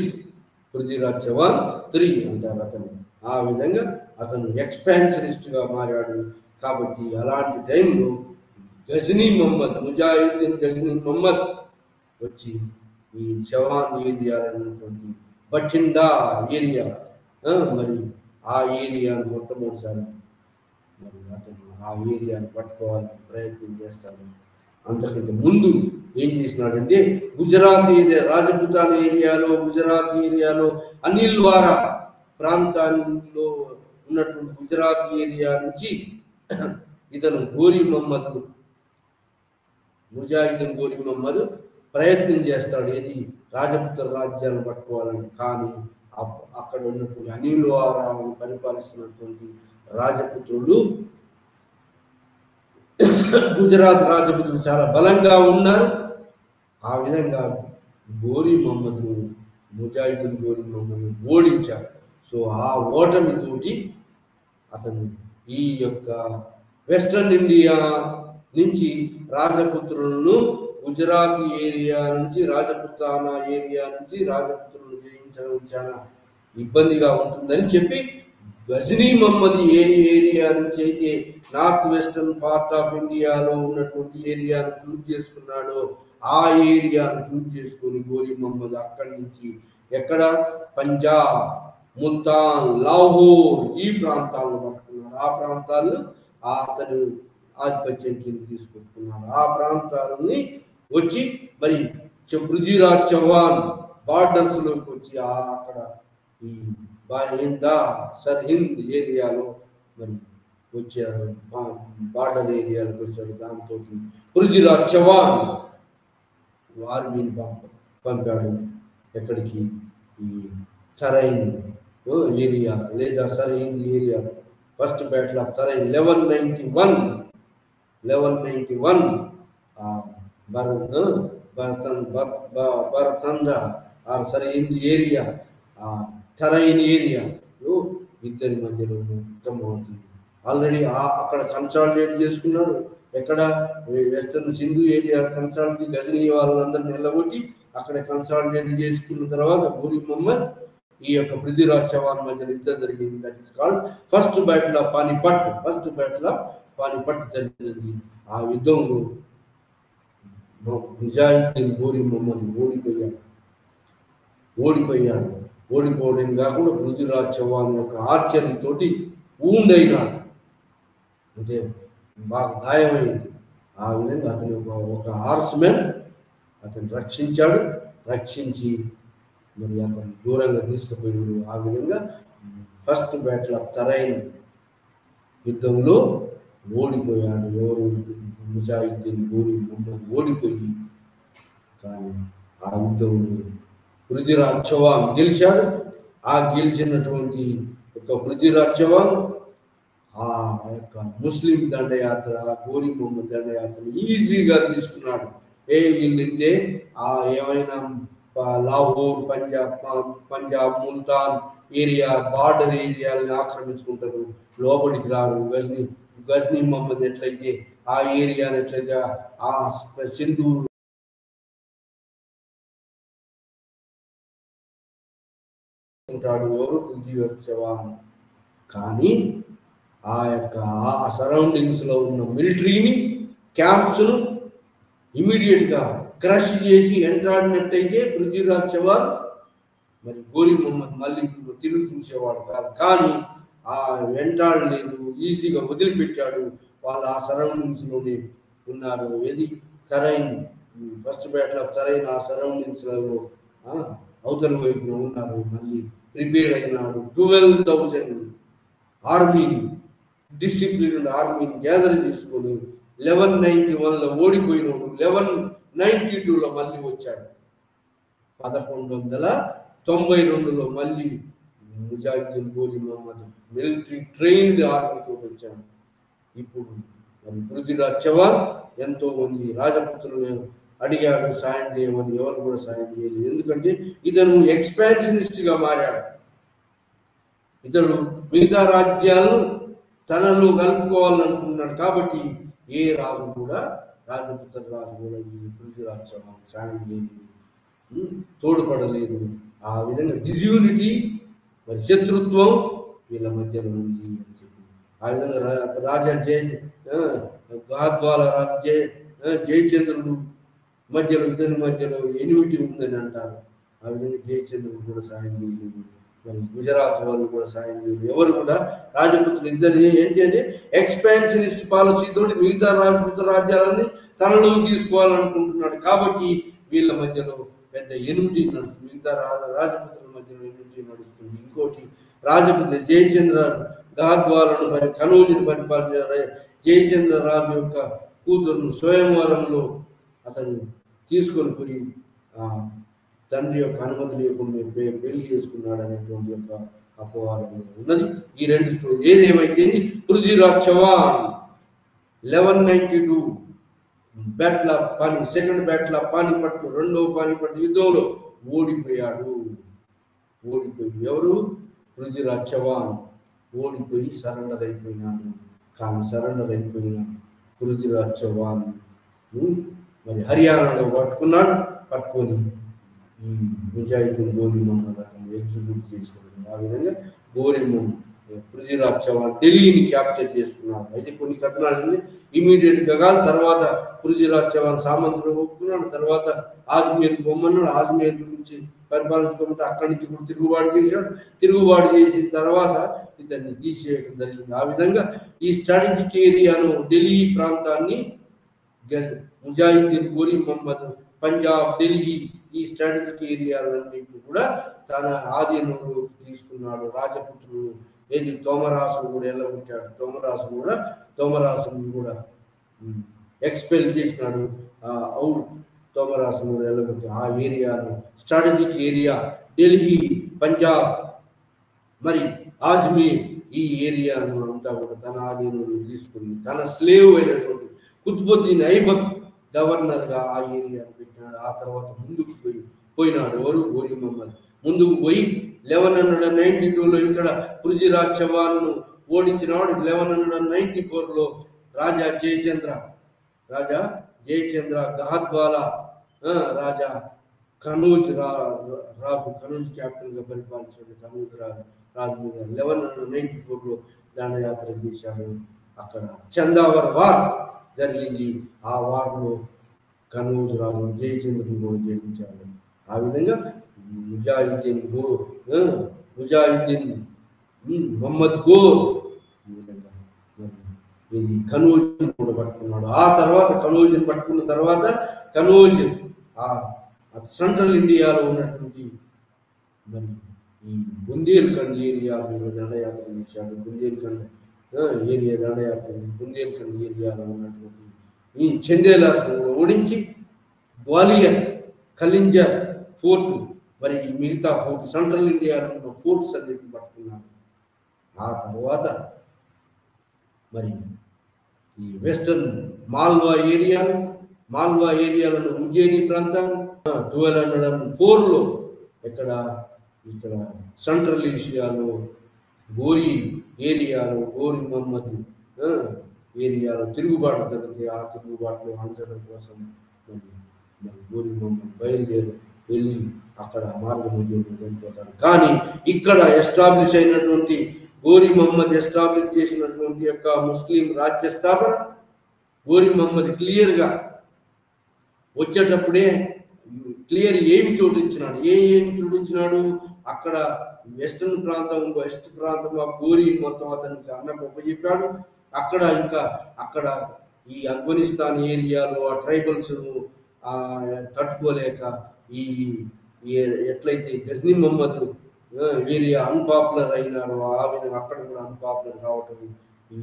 పృథ్వీరాజ్ చౌహాన్ 3 అంటారు అతను. ఆ విధంగా అతను ఎక్స్పాన్షనిస్ట్ గా మారాడు. కాబట్టి అలాంటి టైంలో ముజాహిద్దీన్ గజనీ మహమ్మద్ వచ్చి ఈ చౌహాన్ ఏరియా అనేటువంటి బఠిండా ఏరియా మరి ఆ ఏరియాను మొట్టమొదటిసారి మరి అతను ఆ ఏరియాను పట్టుకోవాలని ప్రయత్నం చేస్తాడు. అంతకంటే ముందు ఏం చేసినాడంటే గుజరాత్ ఏరియా, రాజపుతాన ఏరియాలో, గుజరాత్ ఏరియాలో అనిల్వారా ప్రాంతాల్లో ఉన్నటువంటి గుజరాత్ ఏరియా నుంచి ఇతను ముజాహిద్దీన్ గోరి మహమ్మద్ ప్రయత్నం చేస్తాడు. ఏది రాజపుత్ర రాజ్యాలను పట్టుకోవాలని. కానీ అక్కడ ఉన్నటువంటి అనిల్వారాను పరిపాలిస్తున్నటువంటి రాజపుత్రులు గుజరాత్ రాజపుత్రులు చాలా బలంగా ఉన్నారు. ఆ విధంగా ముజాహిద్దీన్ గోరి మహమ్మద్ ఓడించారు. సో ఆ ఓటమితోటి అతను ఈ యొక్క వెస్ట్రన్ ఇండియా నుంచి రాజపుత్రులను గుజరాత్ ఏరియా నుంచి రాజపుతానా ఏరియా నుంచి రాజపుత్రులను జయించడం చాలా ఇబ్బందిగా ఉంటుందని చెప్పి గజనీ మహమ్మద్ ఏ ఏరియా నుంచి అయితే నార్త్ వెస్టర్న్ పార్ట్ ఆఫ్ ఇండియాలో ఉన్నటువంటి ఏరియాను చూజ్ చేసుకున్నాడో ఆ ఏరియాను చూజ్ చేసుకుని గోరి మహమ్మద్ అక్కడి నుంచి ఎక్కడ పంజాబ్, ముల్తాన్, లాహోర్ ఈ ప్రాంతాలను పట్టుకున్నాడు. ఆ ప్రాంతాల్లో అతను ఆధిపత్యం కింద తీసుకొచ్చుకున్నాడు. ఆ ప్రాంతాలని వచ్చి మరి పృథ్వీరాజ్ చౌహాన్ బార్డర్స్ లోకి వచ్చి అక్కడ ఈ సర్హింద్ ఏరియాలో మరి వచ్చాడు, బార్డర్ ఏరియాలకు వచ్చాడు. దాంతో పృథ్వీరాజ్ చౌహాన్ ఆర్మీని పంపాడు ఎక్కడికి, ఈ సరైన్ ఏరియా లేదా Tarain area. First battle of Tarain 1191 భరతంద సరైన్ ఏరియా, సరైన్ ఏరియాలో ఇద్దరి మధ్యలో యుద్ధం అవుతుంది. ఆల్రెడీ అక్కడ కన్సాలిడేట్ చేసుకున్నాడు. ఎక్కడ western Sindhu area consolidate, Ghazni వాళ్ళందరినీ నిలబొట్టి అక్కడ కన్సాలిడేట్ చేసుకున్న తర్వాత గోరీ మొహమ్మద్ ఈ యొక్క పృథ్వీరాజ్ చౌహాన్ మధ్యలో యుద్ధం జరిగింది. That is called first battle of Panipat. First battle of Panipat జరిగింది. ఆ యుద్ధంలో ముజాహిద్దీన్ గోరీ మొహమ్మద్ ఓడిపోయాడు. ఓడిపోవడం కాకుండా పృథ్వీరాజ్ చౌహాన్ యొక్క ఆర్చరీ తోటి ఊండైనాడు, అంటే బాగా గాయమైంది. ఆ విధంగా అతను ఒక హార్స్మెన్ అతను రక్షించి మరి అతను దూరంగా తీసుకుపోయాడు. ఆ విధంగా ఫస్ట్ బ్యాటిల్ ఆఫ్ తరైన్ యుద్ధంలో ఓడిపోయాడు. ఎవరు? ముజాహిద్దీన్ గోరీ మొహమ్మద్ ఓడిపోయి, కానీ ఆ యుద్ధంలో పృథ్వీరాజ్ చౌహాన్ గెలిచాడు. ఆ గెలిచినటువంటి యొక్క పృథ్వీరాజ్ చౌహాన్ ఆ యొక్క ముస్లిం దండయాత్ర, గోరీ మొహమ్మద్ దండయాత్రను ఈజీగా తీసుకున్నాడు. వీళ్ళైతే ఏమైనా లాహోర్, పంజాబ్ ముల్తాన్ ఏరియా బార్డర్ ఏరియాలని ఆక్రమించుకుంటారు, లోపలికి రారు. గజ్నీ మొహమ్మద్ ఎట్లయితే ఆ ఏరియాని ఎట్లయితే ఆ సింధు ఉంటాడు ఎవరు? పృథ్వీరాజ్ చౌహాన్. కానీ ఆ యొక్క సరౌండింగ్స్ లో ఉన్న మిలిటరీని, క్యాంప్స్ను ఇమీడియట్గా క్రష్ చేసి ఎంటాడినట్టయితే పృథ్వీరాజ్ చౌహాన్ మరి గోరీ మొహమ్మద్ మళ్ళీ తిరిగి చూసేవాడు కాదు. కానీ ఆ వెంటాడలేదు, ఈజీగా వదిలిపెట్టాడు. వాళ్ళు ఆ సరౌండింగ్స్ లోనే ఉన్నారు. ఏది సరైన్ ఫస్ట్ బ్యాటిల్ ఆఫ్ సరైన్ ఆ సరౌండింగ్స్ లలో అవతల వైపున ఉన్నారు. మళ్ళీ ప్రిపేర్ అయినాడు. 12,000 ఆర్మీని, డిసిప్లిన్ ఆర్మీని గ్యాదర్ చేసుకొని 1191లో ఓడిపోయినాడు. 1192లో మళ్ళీ వచ్చాడు. 1192లో మళ్ళీ ముజాహిద్దీన్ గోరీ మొహమ్మద్ మిలిటరీ ట్రైన్డ్ ఆర్మీతో వచ్చాడు. ఇప్పుడు మరి పృథ్వీరాజ్ చౌహాన్ ఎంతో మంది రాజపుత్రులను అడిగాడు సాయం చేయమని, ఎవరు కూడా సాయం చేయలేదు. ఎందుకంటే ఇతను ఎక్స్పాన్షనిస్ట్ గా మారాడు. ఇతడు మిగతా రాజ్యాలను తనలో కలుపుకోవాలనుకున్నాడు. కాబట్టి ఏ రాజు కూడా, రాజపుత్ర రాజు కూడా ఈ పృథ్వీరాజ్ చౌహాన్ సాయం చేయలేదు, తోడ్పడలేదు. ఆ విధంగా డిస్యూనిటీ, మరి శత్రుత్వం వీళ్ళ మధ్యలో ఉంది అని చెప్పి, ఆ విధంగా రాజా గాద్వాల రాజు జయచంద్రుడు మధ్యలో, ఇతని మధ్యలో ఎనిమిటీ ఉందని అంటారు. ఆ విధంగా జయచంద్రుడు కూడా సాయం చేయలేదు. మరి గుజరాత్ వాళ్ళు కూడా సాయం చేయలేదు. ఎవరు కూడా రాజపుత్రులు ఇద్దరు ఏంటి అంటే ఎక్స్పాన్షనిస్ట్ పాలసీ తోటి మిగతా రాజపుత్ర రాజ్యాలన్నీ తనలో తీసుకోవాలనుకుంటున్నాడు. కాబట్టి వీళ్ళ మధ్యలో పెద్ద ఎనిమిటీ నడుస్తుంది. మిగతా రాజపుత్రుల మధ్యలో ఎనిమిటీ నడుస్తుంది. ఇంకోటి రాజపుత్ర జయచంద్ర గాద్వాలను కనౌజుని పరిపాలించిన జయచంద్ర రాజు యొక్క కూతురును స్వయంవరంలో అతను తీసుకొని పోయి తండ్రి యొక్క అనుమతి లేకుండా పెళ్లి చేసుకున్నాడు అనేటువంటి యొక్క అపవాదం ఉన్నది. ఈ రెండు స్టోరీ ఏదేమైతే Prithviraj Chauhan 1192 battle of second battle of Panipat, రెండవ పానిపట్ యుద్ధంలో ఓడిపోయాడు. ఎవరు? పృథ్వీరాజ్ చౌహాన్ ఓడిపోయి సరెండర్ అయిపోయినాడు. కానీ సరెండర్ అయిపోయిన పృథ్వీరాజ్ చౌహాన్ మరి హర్యానాలో పట్టుకొని ఈ ముజాహిద్దీన్ గోరీ మొహమ్మద్ అతను ఎగ్జిక్యూట్ చేసినాడు. ఆ విధంగా గోరీ మొహమ్మద్ పృథ్వీరాజ్ చౌహాన్ ఢిల్లీని క్యాప్చర్ చేసుకున్నాడు. అయితే కొన్ని కథనాలు ఇమీడియట్ గా కాదు, తర్వాత పృథ్వీరాజ్ చౌహాన్ సామంతుడు ఒప్పుకున్నాడు. తర్వాత ఆజ్మీర్ బొమ్మన్నాడు. ఆజ్మీర్ నుంచి పరిపాలించుకుంటే అక్కడి నుంచి కూడా తిరుగుబాటు చేశాడు. తిరుగుబాటు చేసిన తర్వాత ఇతన్ని తీసేయడం జరిగింది. ఆ విధంగా ఈ స్ట్రాటజిక్ ఏరియాను ఢిల్లీ ప్రాంతాన్ని ముజాహిద్దీన్ గోరీ మహమ్మద్ పంజాబ్, ఢిల్లీ ఈ స్ట్రాటజిక్ ఏరియాలన్నింటినీ కూడా తన ఆధీనంలోకి తీసుకున్నాడు. రాజపుత్రులు ఏది తోమరాసును కూడా ఎల్లగొట్టాడు. తోమరాసును కూడా ఎక్స్పెల్ చేసినాడు. తోమరాసును కూడా ఎల్లగొట్టి ఆ ఏరియాను స్ట్రాటజిక్ ఏరియా ఢిల్లీ, పంజాబ్, మరి ఆజ్మీర్ ఈ ఏరియాను అంతా కూడా తన ఆధీనంలో తీసుకుని తన స్లేవ్ అయినటువంటి కుతుబుద్దీన్ ఐబక్ గవర్నర్గా ఆ ఏరియాను పెట్టినాడు. ఆ తర్వాత ముందుకు పోయినాడు ఎవరు? గోరీ మహమ్మద్ ముందుకు పోయి 1192లో ఇక్కడ పృథ్వీరాజ్ చౌహాన్ను ఓడించినాడు. 1194లో రాజా జయచంద్ర గహద్వాలా, రాజా కనూజ్ కనూజ్ క్యాపిటల్గా పరిపాలించాడు. కనూజ్ రాజు మీద 1194లో దండయాత్ర చేశాడు. అక్కడ చందావర్ వార్ జరిగింది. ఆ వార్లో కనూజ్ రాజు జయచంద్రుని కూడా జయించాడు. ఆ విధంగా ముజాహిద్దీన్ మొహమ్మద్ గోర్ ఈ విధంగా ఇది కనూజ్ కూడా పట్టుకున్నాడు. ఆ తర్వాత కనూజ్ని పట్టుకున్న తర్వాత కనూజ్ సెంట్రల్ ఇండియాలో ఉన్నటువంటి మరి ఈ బుందేల్ఖండ్ ఏరియా మీద దండయాత్ర చేశాడు. బుందేల్ఖండ్ ఏరియాలో ఉన్నటువంటి ఈ చందేలాస్ ఓడించి గ్వాలియర్, కలింజర్ ఫోర్ట్, మరి మిగతా ఫోర్ట్ సెంట్రల్ ఇండియాలో ఉన్న ఫోర్ట్స్ అన్నిటిని పట్టుకున్నాడు. ఆ తర్వాత మరి ఈ వెస్టర్న్ మాల్వా ఏరియాలను ఉజ్జయిని ప్రాంతం 1204లో ఇక్కడ సెంట్రల్ ఏషియాలో గోరీ మహమ్మద్ ఏరియాలో తిరుగుబాటు జరిగితే ఆ తిరుగుబాటులో అనుసరణ కోసం మరి గోరీ మహమ్మద్ బయలుదేరి వెళ్ళి అక్కడ మార్గమధ్యంలో చనిపోతాడు. కానీ ఇక్కడ ఎస్టాబ్లిష్ అయినటువంటి గోరీ మహమ్మద్ ఎస్టాబ్లిష్ చేసినటువంటి యొక్క ముస్లిం రాజ్య స్థాపన గోరీ మహమ్మద్ క్లియర్గా వచ్చేటప్పుడే ఏమి చూడించినాడు. అక్కడ వెస్ట్ ప్రాంతం గోరీ మొత్తం అతనికి అన్నగొప్ప చెప్పాడు. అక్కడ ఈ ఆఫ్ఘనిస్తాన్ ఏరియాలో ఆ ట్రైబల్స్ తట్టుకోలేక ఈ ఎట్లయితే గజ్నీ మహమ్మద్ ఏరియా అన్పాపులర్ అయినారో ఆ విధంగా అక్కడ కూడా అన్పాపులర్ కావటం ఈ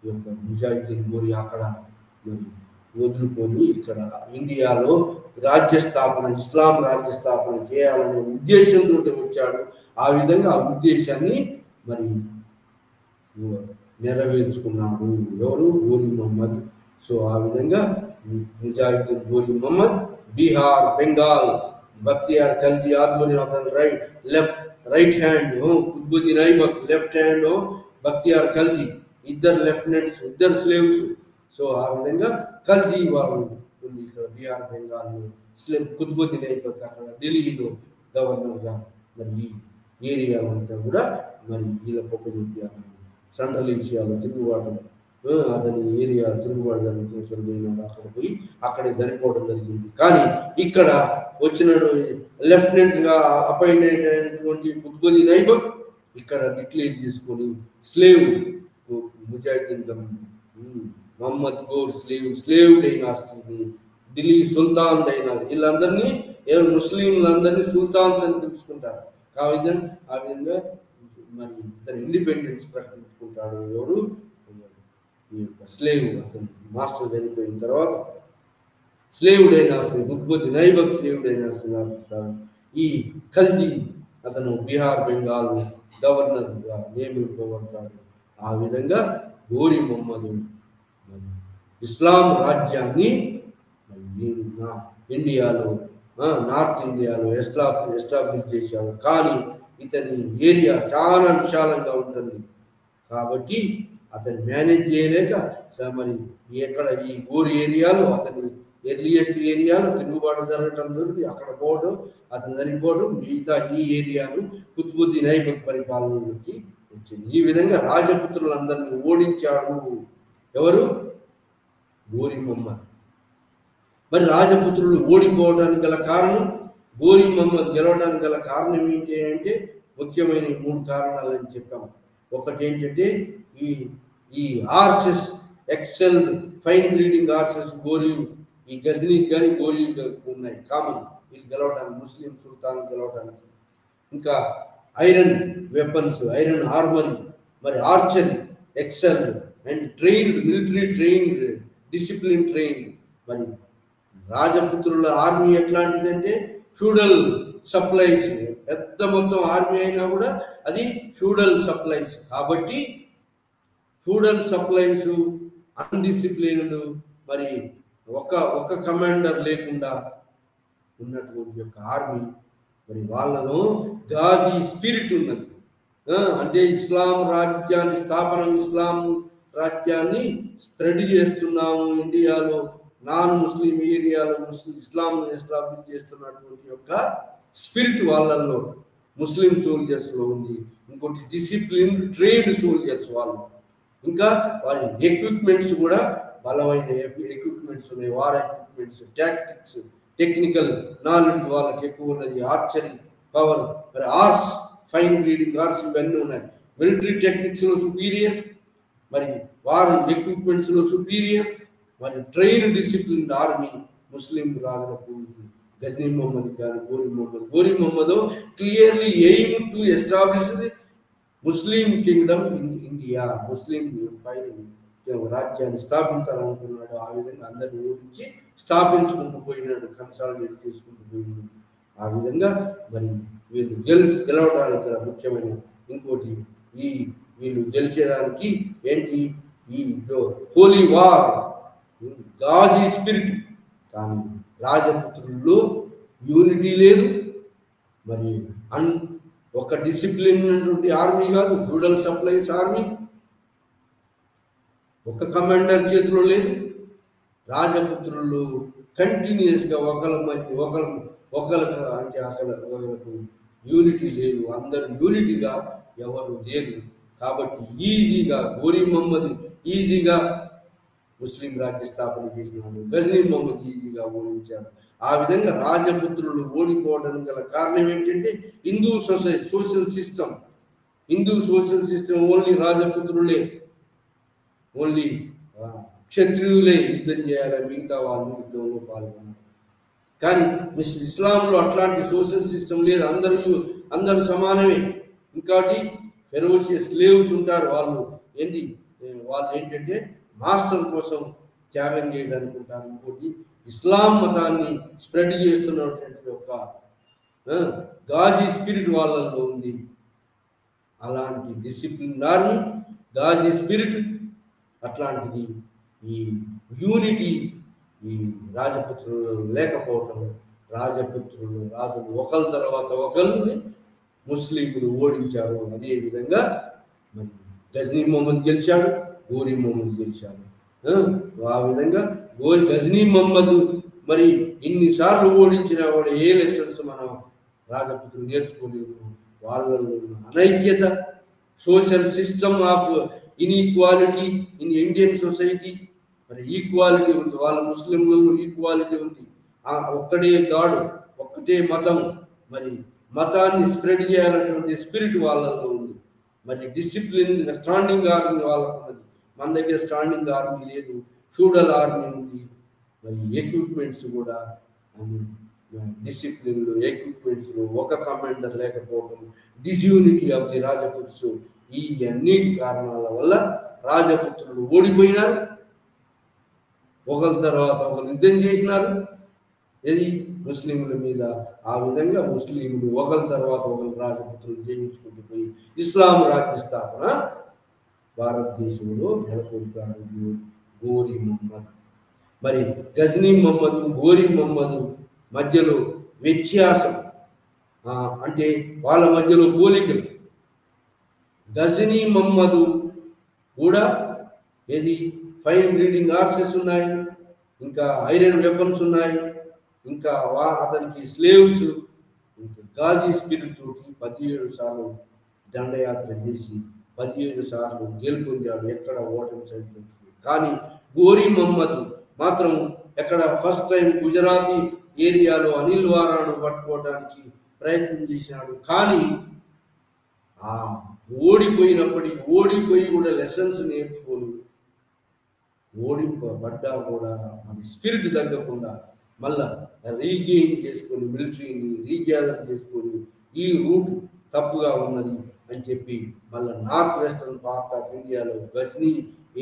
యొక్క ముజాహిద్దీన్ గోరీ అక్కడ మరి వదులుకొని ఇక్కడ ఇండియాలో ఇస్లాం రాజ్య స్థాపన చేయాలనే ఉద్దేశంతో వచ్చాడు. ఆ విధంగా ఆ ఉద్దేశాన్ని మరి నెరవేర్చుకున్నాడు ఎవరు? గోరీ మహమ్మద్. సో ఆ విధంగా ముజాహిద్దీన్ గోరీ మహమ్మద్ బీహార్, బెంగాల్, బక్తియార్ ఖల్జీ ఆధ్వర్యం అతను right hand Qutbuddin Aibak, left hand Bakhtiyar Khalji, ఇద్దరు లెఫ్టినెంట్స్, ఇద్దరు స్లేవ్స్. సో ఆ విధంగా ఖల్జీ వారు ఇక్కడ బీహార్, బెంగాల్లో కుతుబుద్దీన్ ఐబక్ అక్కడ ఢిల్లీలో గవర్నర్గా మరి ఈ ఏరియా అంతా కూడా మరి వీళ్ళ పొక్క చెప్పి అతను సెంట్రల్ ఏషియాలో తిరుగుబాటు జరుగుతున్న అక్కడ పోయి అక్కడే చనిపోవడం జరిగింది. కానీ ఇక్కడ వచ్చిన లెఫ్టినెంట్స్ గా అపాయింట్ అయినటువంటి కుతుబుద్దీన్ ఐబక్ ఇక్కడ డిక్లేర్ చేసుకొని స్లేవ్ ముజాహిద్దీన్ మొహమ్మద్ గోర్ స్లేవ్ డైనాసిటీని ఢిల్లీ సుల్తాన్ డైనాసిటీ వీళ్ళందరినీ ముస్లింలందరినీ సుల్తాన్స్ అని పిలుచుకుంటారు. కాబట్టి ఆ విధంగా మరి ఇతను ఇండిపెండెన్స్ ప్రకటించుకుంటాడు ఎవరు? ఈ యొక్క స్లేవ్ అతను మాస్టర్ చనిపోయిన తర్వాత slave dynasty Qutbuddin Aibak slave dynasty స్థాపిస్తాడు. ఈ ఖల్జీ అతను బీహార్, బెంగాల్ గవర్నర్గా నియమింపబడతాడు. ఆ విధంగా గోరీ మహమ్మద్ ఇస్లాం రాజ్యాన్ని ఇండియాలో నార్త్ ఇండియాలో ఎస్టాబ్లిష్ చేశాడు. కానీ ఇతని ఏరియా చాలా విశాలంగా ఉంటుంది కాబట్టి అతను మేనేజ్ చేయలేక మరి ఎక్కడ ఈ గోరీ ఏరియాలో అతని ఎర్లియస్ట్ ఏరియాలో తిరుగుబాటు జరగటం దొరికి అక్కడ పోవడం, అతను చనిపోవడం, మిగతా ఈ ఏరియాను కుతుబుద్దీన్ ఐబక్ పరిపాలనలోకి వచ్చింది. ఈ విధంగా రాజపుత్రులందరినీ ఓడించాడు ఎవరు? గోరీ మహమ్మద్. మరి రాజపుత్రులు ఓడిపోవడానికి గల కారణం, గోరీ మహమ్మద్ గెలవడానికి గల కారణం ఏంటి అంటే ముఖ్యమైన 3 కారణాలని చెప్పాము. ఒకటి ఏంటంటే ఈ ఈ horses excel fine breeding horses Ghori, ఈ గజనీకి కానీ గోరీ ఉన్నాయి కామన్ వీళ్ళు గెలవడానికి, ముస్లిం సుల్తాన్ గెలవడానికి. ఇంకా ఐరన్ వెపన్స్, ఐరన్ ఆర్మరీ, మరి archery, excel and trained, military trained, discipline trained. మరి రాజపుత్రుల ఆర్మీ ఎట్లాంటిదంటే ఫ్యూడల్ సప్లైస్, పెద్ద మొత్తం ఆర్మీ అయినా కూడా అది ఫ్యూడల్ సప్లైస్. కాబట్టి ఫ్యూడల్ సప్లైస్, అన్డిసిప్లిన్డ్, మరి ఒక కమాండర్ లేకుండా ఉన్నటువంటి యొక్క ఆర్మీ, మరి వాళ్ళలో గాజీ స్పిరిట్ ఉన్నది. అంటే ఇస్లాం రాజ్యాన్ని ఇస్లాం రాజ్యాన్ని స్ప్రెడ్ చేస్తున్నాము ఇండియాలో, నాన్ ముస్లిం ఏరియాలో ఇస్లాం ఎస్టాబ్లిష్ చేస్తున్నటువంటి యొక్క స్పిరిట్ వాళ్ళల్లో, ముస్లిం సోల్జర్స్లో ఉంది. ఇంకోటి డిసిప్లిన్ ట్రైన్డ్ సోల్జర్స్ వాళ్ళు. ఇంకా వారి ఎక్విప్మెంట్స్ కూడా బలమైన ఎక్విప్మెంట్స్ ఉన్నాయి, war equipments, tactics, technical knowledge వాళ్ళకి ఎక్కువ ఉన్నది. ఆర్చరీ పవర్, మరి ఆర్స్, ఫైన్ బ్రీడింగ్ ఆర్స్, ఇవన్నీ ఉన్నాయి. మిలిటరీ టెక్నిక్స్లో సుపీరియర్, మరి వార్ ఎక్విప్మెంట్స్లో సుపీరియర్, మరి ట్రైన్ డిసిప్లిన్ ఆర్మీ ముస్లిం రాజులకు గజనీ మొహమ్మద్ కానీ Ghori Mohammed clearly aim to establish the Muslim kingdom in India, Muslim empire రాజ్యాన్ని స్థాపించాలనుకున్నాడు. ఆ విధంగా అందరిని ఓడించి స్థాపించుకుంటూ పోయినాడు, కన్సాలిడేట్ చేసుకుంటూ పోయినాడు. ఆ విధంగా మరి వీళ్ళు గెలవడానికి ముఖ్యమైన ఇంకోటి, వీళ్ళు గెలిచేదానికి ఏంటి, ఈ హోలీ వార్, గాజీ స్పిరిట్. కానీ రాజపుత్రుల్లో యూనిటీ లేదు, మరి ఒక డిసిప్లిన్ ఉన్నటువంటి ఆర్మీ కాదు, ఫ్యూడల్ సప్లైస్ ఆర్మీ, ఒక కమాండర్ చేతిలో లేదు. రాజపుత్రులు కంటిన్యూస్గా ఒకరికి యూనిటీ లేదు, అందరు యూనిటీగా ఎవరు లేరు. కాబట్టి ఈజీగా గోరీ మొహమ్మద్ ఈజీగా ముస్లిం రాజ్య స్థాపన చేసినాడు, గజనీ మొహమ్మద్ ఈజీగా ఓడించాడు. ఆ విధంగా రాజపుత్రులు ఓడిపోవడానికి గల కారణం ఏంటంటే Hindu society, social system only రాజపుత్రులే, ఓన్లీ క్షత్రియులే యుద్ధం చేయాలి, మిగతా వాళ్ళు యుద్ధంలో పాల్గొన్నారు. కానీ ఇస్లాంలో అట్లాంటి సోషల్ సిస్టమ్ లేదు, అందరూ సమానమే. ఇంకోటి ఫెరోషియస్ స్లేవ్స్ ఉంటారు, వాళ్ళు ఏంటంటే మాస్టర్ కోసం త్యాగం చేయడానికి ఉంటారు. ఇంకోటి ఇస్లాం మతాన్ని స్ప్రెడ్ చేస్తున్నటువంటి ఒక గాజీ స్పిరిట్ వాళ్ళల్లో ఉంది. అలాంటి డిసిప్లిన్ ఆర్మీ, గాజీ స్పిరిట్ అట్లాంటిది ఈ యూనిటీ ఈ రాజపుత్రులు లేకపోవటం, రాజులు ఒకరి తర్వాత ఒకరిని ముస్లింలు ఓడించారు. అదేవిధంగా మరి గజనీ మొహమ్మద్ గెలిచాడు, గోరీ మొహమ్మద్ గెలిచాడు. ఆ విధంగా గజనీ మొహమ్మద్ మరి ఇన్నిసార్లు ఓడించినా కూడా ఏ లెసన్స్ మనం రాజపుత్రులు నేర్చుకోలేదు. వాళ్ళలో అనైక్యత, social system of inequality in Indian society, మరి ఈక్వాలిటీ ఉంది, వాళ్ళ ముస్లింలలో ఈక్వాలిటీ ఉంది. ఒక్కటే గాడు, ఒక్కటే మతం, మరి మతాన్ని స్ప్రెడ్ చేయాలనేటువంటి స్పిరిట్ వాళ్ళలో ఉంది. మరి డిసిప్లిన్ స్టాండింగ్ ఆర్మీ వాళ్ళకు ఉన్నది. మన దగ్గర స్టాండింగ్ ఆర్మీ లేదు, ఫ్యూడల్ ఆర్మీ ఉంది. మరి ఎక్విప్మెంట్స్ కూడా డిసిప్లిన్లు, ఎక్విప్మెంట్స్లు, ఒక కమాండర్ లేకపోవడం, డిస్యూనిటీ ఆఫ్ ది రాజపుత్రులు, ఈ అన్నిటి కారణాల వల్ల రాజపుత్రులు ఓడిపోయినారు. ఒకరి తర్వాత ఒకరు యుద్ధం చేసినారు, ఇది ముస్లింల మీద. ఆ విధంగా ముస్లింలు ఒకరి తర్వాత ఒకరు రాజపుత్రులు జయించుకుంటూ పోయి ఇస్లాం రాజ్య స్థాపన భారతదేశంలో నెలకొల్పాడు గోరీ మొహమ్మద్. మరి గజనీ మొహమ్మద్, గోరీ మొహమ్మద్ మధ్యలో వ్యత్యాసం అంటే వాళ్ళ మధ్యలో పోలికలు. గజనీ మొహమ్మద్ కూడా ఫైన్ బ్రీడింగ్ హార్సెస్ ఉన్నాయి, ఇంకా ఐరన్ వెపన్స్ ఉన్నాయి, ఇంకా అతనికి స్లేవ్స్, ఇంకా గాజీ స్పిరిట్ తోటి 17 సార్లు దండయాత్ర చేసి 17 సార్లు గెలుపొందాడు, ఎక్కడ ఓటమి సరిపోతుంది. కానీ గోరీ మొహమ్మద్ మాత్రం ఎక్కడ ఫస్ట్ టైం గుజరాతీ ఏరియాలో అనిల్ వారాను పట్టుకోవడానికి ప్రయత్నం చేసినాడు. కానీ ఆ ఓడిపోయి కూడా లెసన్స్ నేర్చుకొని ఓడిపడ్డా కూడా మన స్పిరిట్ తగ్గకుండా మళ్ళా రీగెయిన్ చేసుకొని మిలిటరీని రీగ్యాదర్ చేసుకొని ఈ రూట్ తప్పుగా ఉన్నది అని చెప్పి మళ్ళీ నార్త్ వెస్టర్న్ పార్ట్ ఆఫ్ ఇండియాలో గజ్నీ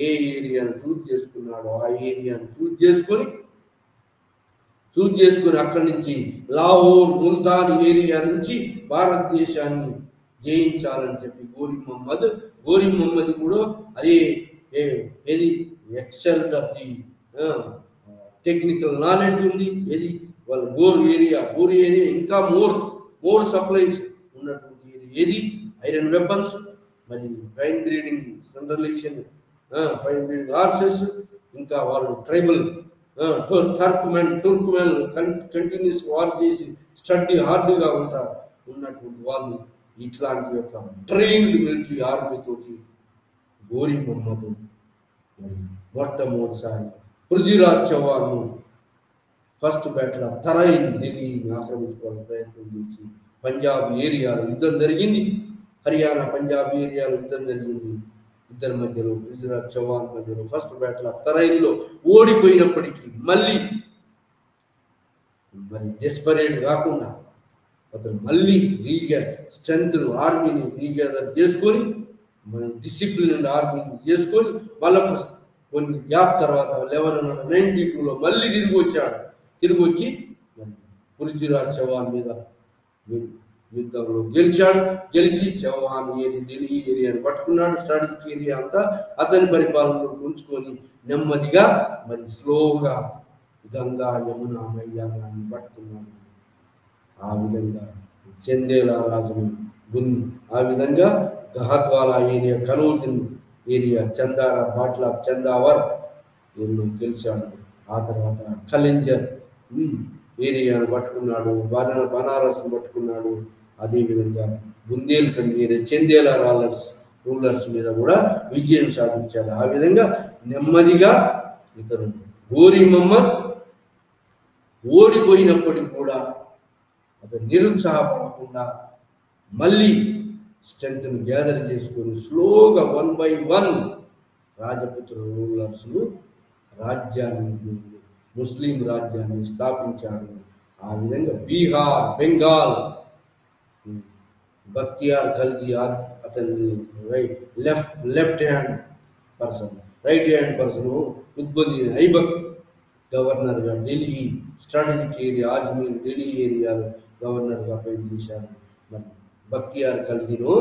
ఏ ఏరియాను చూజ్ చేసుకున్నాడో ఆ ఏరియాను చూజ్ చేసుకొని అక్కడి నుంచి లాహోర్ ముల్తాన్ ఏరియా నుంచి భారతదేశాన్ని జయించాలని చెప్పి గోరి మహమ్మద్ కూడా అదే ఏది excelled of the technical knowledge ఉంది. ఏది వాళ్ళ గోర్ ఏరియా ఇంకా మోర్ సప్లైస్ ఉన్నటువంటి ఏది ఐరన్ వెపన్స్, మరి fine breeding centralisation, fine breeding horses, ఇంకా వాళ్ళు ట్రైబల్ టర్క్మెన్ కంటిన్యూస్ వార్ చేసి స్టడీ హార్డ్గా ఉన్నటువంటి వాళ్ళు ఇట్లాంటి యొక్క ట్రైన్డ్ మిలిటరీ ఆర్మీ తోటి గోరి మహమ్మద్ మరి మొట్టమొదటిసారి Prithviraj Chauhan first battle of Tarain ఢిల్లీని ఆక్రమించుకోవాలని ప్రయత్నం చేసి పంజాబ్ ఏరియాలో యుద్ధం జరిగింది. హర్యానా పంజాబ్ ఏరియాలో యుద్ధం జరిగింది. ఇద్దరి మధ్యలో పృథ్వీరాజ్ చౌహాన్ మధ్యలో ఫస్ట్ బ్యాటిల్ ఆఫ్ తరైన్లో ఓడిపోయినప్పటికీ మళ్ళీ మరి డెస్పరేట్ కాకుండా అతను మళ్ళీ స్ట్రెంత్ ఆర్మీని రీగ్యాదర్ చేసుకొని మరి డిసిప్లిన్ ఆర్మీని చేసుకొని మళ్ళీ కొన్ని గ్యాప్ తర్వాత 1192లో మళ్ళీ తిరిగి వచ్చి మరి పృథ్వీరాజ్ చౌహాన్ మీద యుద్ధంలో గెలిచి చౌహాన్ ఢిల్లీ ఏరియాని పట్టుకున్నాడు. స్ట్రాటజిక్ ఏరియా అంతా అతని పరిపాలనలో ఉంచుకొని నెమ్మదిగా మరి స్లోగా గంగా యమున మైదానాన్ని పట్టుకున్నాడు. ఆ విధంగా చందేలా రాజును ఆ విధంగా గహద్వాలా ఏరియా, కనౌజ్ ఏరియా, చందారా, బాట్లా చందావర్ ఎన్నో గెలిచాడు. ఆ తర్వాత కలింజర్ ఏరియాను పట్టుకున్నాడు, బనారస్ పట్టుకున్నాడు. అదేవిధంగా బుందేల్ఖండ్ ఏరియా, చందేలా రూలర్స్ మీద కూడా విజయం సాధించాడు. ఆ విధంగా నెమ్మదిగా ఇతను గోరి మహమ్మద్ ఓడిపోయినప్పటికీ కూడా అతను నిరుత్సాహపడకుండా మళ్ళీ స్ట్రెంత్ను గ్యాదర్ చేసుకొని స్లోగా 1 by 1 రాజపుత్ర రూలర్స్ను ముస్లిం రాజ్యాన్ని స్థాపించాడు. ఆ విధంగా బీహార్, బెంగాల్, బక్తియార్ ఖల్జీ అతని రైట్ హ్యాండ్ పర్సన్ ఉద్బుద్దీన్ ఐబక్ గవర్నర్గా ఢిల్లీ స్ట్రాటజిక్ ఏరియా, అజ్మీర్, ఢిల్లీ ఏరియాలో గవర్నర్గా పనిచేశాడు. మరి బక్తియార్ ఖల్జీను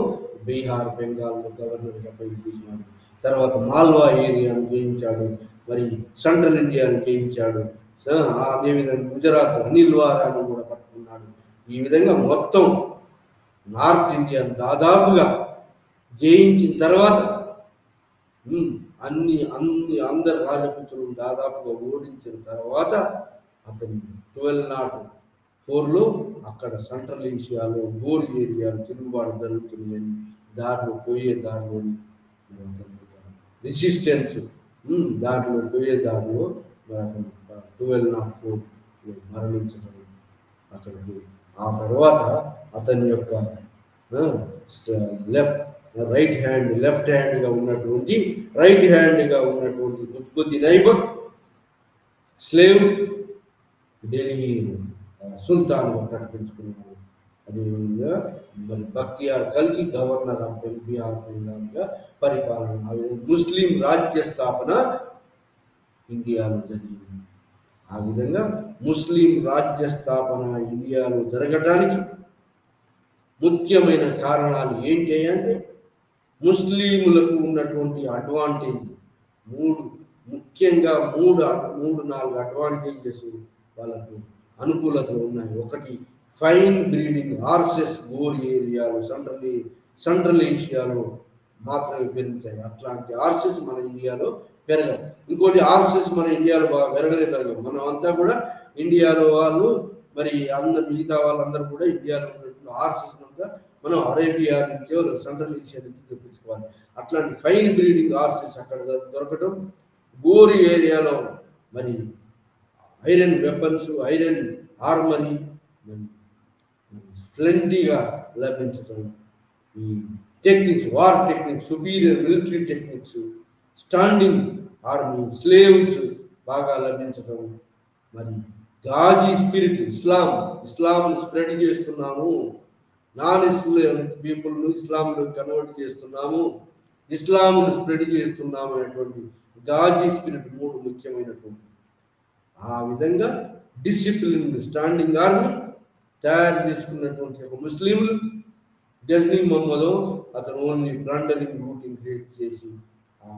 బీహార్, బెంగాల్లో గవర్నర్గా పనిచేసినాడు. తర్వాత మాల్వా ఏరియాను జయించాడు, మరి సెంట్రల్ ఇండియాను జయించాడు. అదేవిధంగా గుజరాత్ అనిల్వారాను కూడా పట్టుకున్నాడు. ఈ విధంగా మొత్తం నార్త్ ఇండియాను దాదాపుగా జయించిన తర్వాత అందరు రాజపుత్రులను దాదాపుగా ఓడించిన తర్వాత అతను 1204లో అక్కడ సెంట్రల్ ఏషియాలో గోర్ ఏరియాలో తిరుగుబాటు జరుగుతున్నాయని పోయే దారిలోని రెసిస్టెన్స్ దారిలో పోయే దారిలో అతను 1204లో మరణించడం అక్కడ పోయి. ఆ తర్వాత అతని యొక్క లెఫ్ట్ హ్యాండ్గా ఉన్నటువంటి ఉద్బుద్దీన్ ఐబక్ స్లేవ్ ఢిల్లీ సుల్తాన్గా ప్రకటించుకున్నాడు. అదేవిధంగా మరి బక్తియార్ ఖల్జీ గవర్నర్ ఆఫ్ బీహార్, బెంగాల్గా పరిపాలన. ఆ విధంగా ముస్లిం రాజ్య స్థాపన ఇండియాలో జరిగింది. ఆ విధంగా ముస్లిం రాజ్య స్థాపన ఇండియాలో జరగడానికి ముఖ్యమైన కారణాలు ఏంటి అంటే ముస్లింలకు ఉన్నటువంటి అడ్వాంటేజ్ ముఖ్యంగా మూడు నాలుగు అడ్వాంటేజెస్ వాళ్ళకు అనుకూలతలు ఉన్నాయి. ఒకటి, ఫైన్ బ్రీడింగ్ హార్సెస్ గోర్ ఏరియాలో సెంట్రల్ ఏషియాలో మాత్రమే పెరుగుతాయి. అట్లాంటి హార్సెస్ మన ఇండియాలో పెరగవు. ఇంకోటి, హార్సెస్ మన ఇండియాలో బాగా పెరగవు. మనం అంతా కూడా ఇండియాలో వాళ్ళు మరి మిగతా వాళ్ళందరూ కూడా ఇండియాలో ఉన్నటువంటి హార్సెస్ అంతా మనం అరేబియా నుంచి సెంట్రల్ ఏషియా నుంచి తెప్పించుకోవాలి. అట్లాంటి ఫైన్ బ్రీడింగ్ హార్సెస్ అక్కడ దొరకటం, గోరి ఏరియాలో మరి ఐరన్ వెపన్స్, ఐరన్ ఆర్మరీ ప్లెంటీగా లభించటం, ఈ techniques, war techniques, superior military techniques, standing army, slaves బాగా లభించడం, మరి గాజీ స్పిరిట్, ఇస్లాంను స్ప్రెడ్ చేస్తున్నాము, నాన్ ఇస్లామిక్ పీపుల్ను ఇస్లాంలో కన్వర్ట్ చేస్తున్నాము, ఇస్లాంను స్ప్రెడ్ చేస్తున్నాము అనేటువంటి గాజీ స్పిరిట్ మూడు ముఖ్యమైనటువంటి. ఆ విధంగా డిసిప్లిన్ స్టాండింగ్ ఆర్మీ తయారు చేసుకున్నటువంటి ఒక ముస్లింలు గజ్నీ మహమ్మద్ అతను ఓన్లీ ప్లాండరింగ్ రూటింగ్ క్రియేట్ చేసి ఆ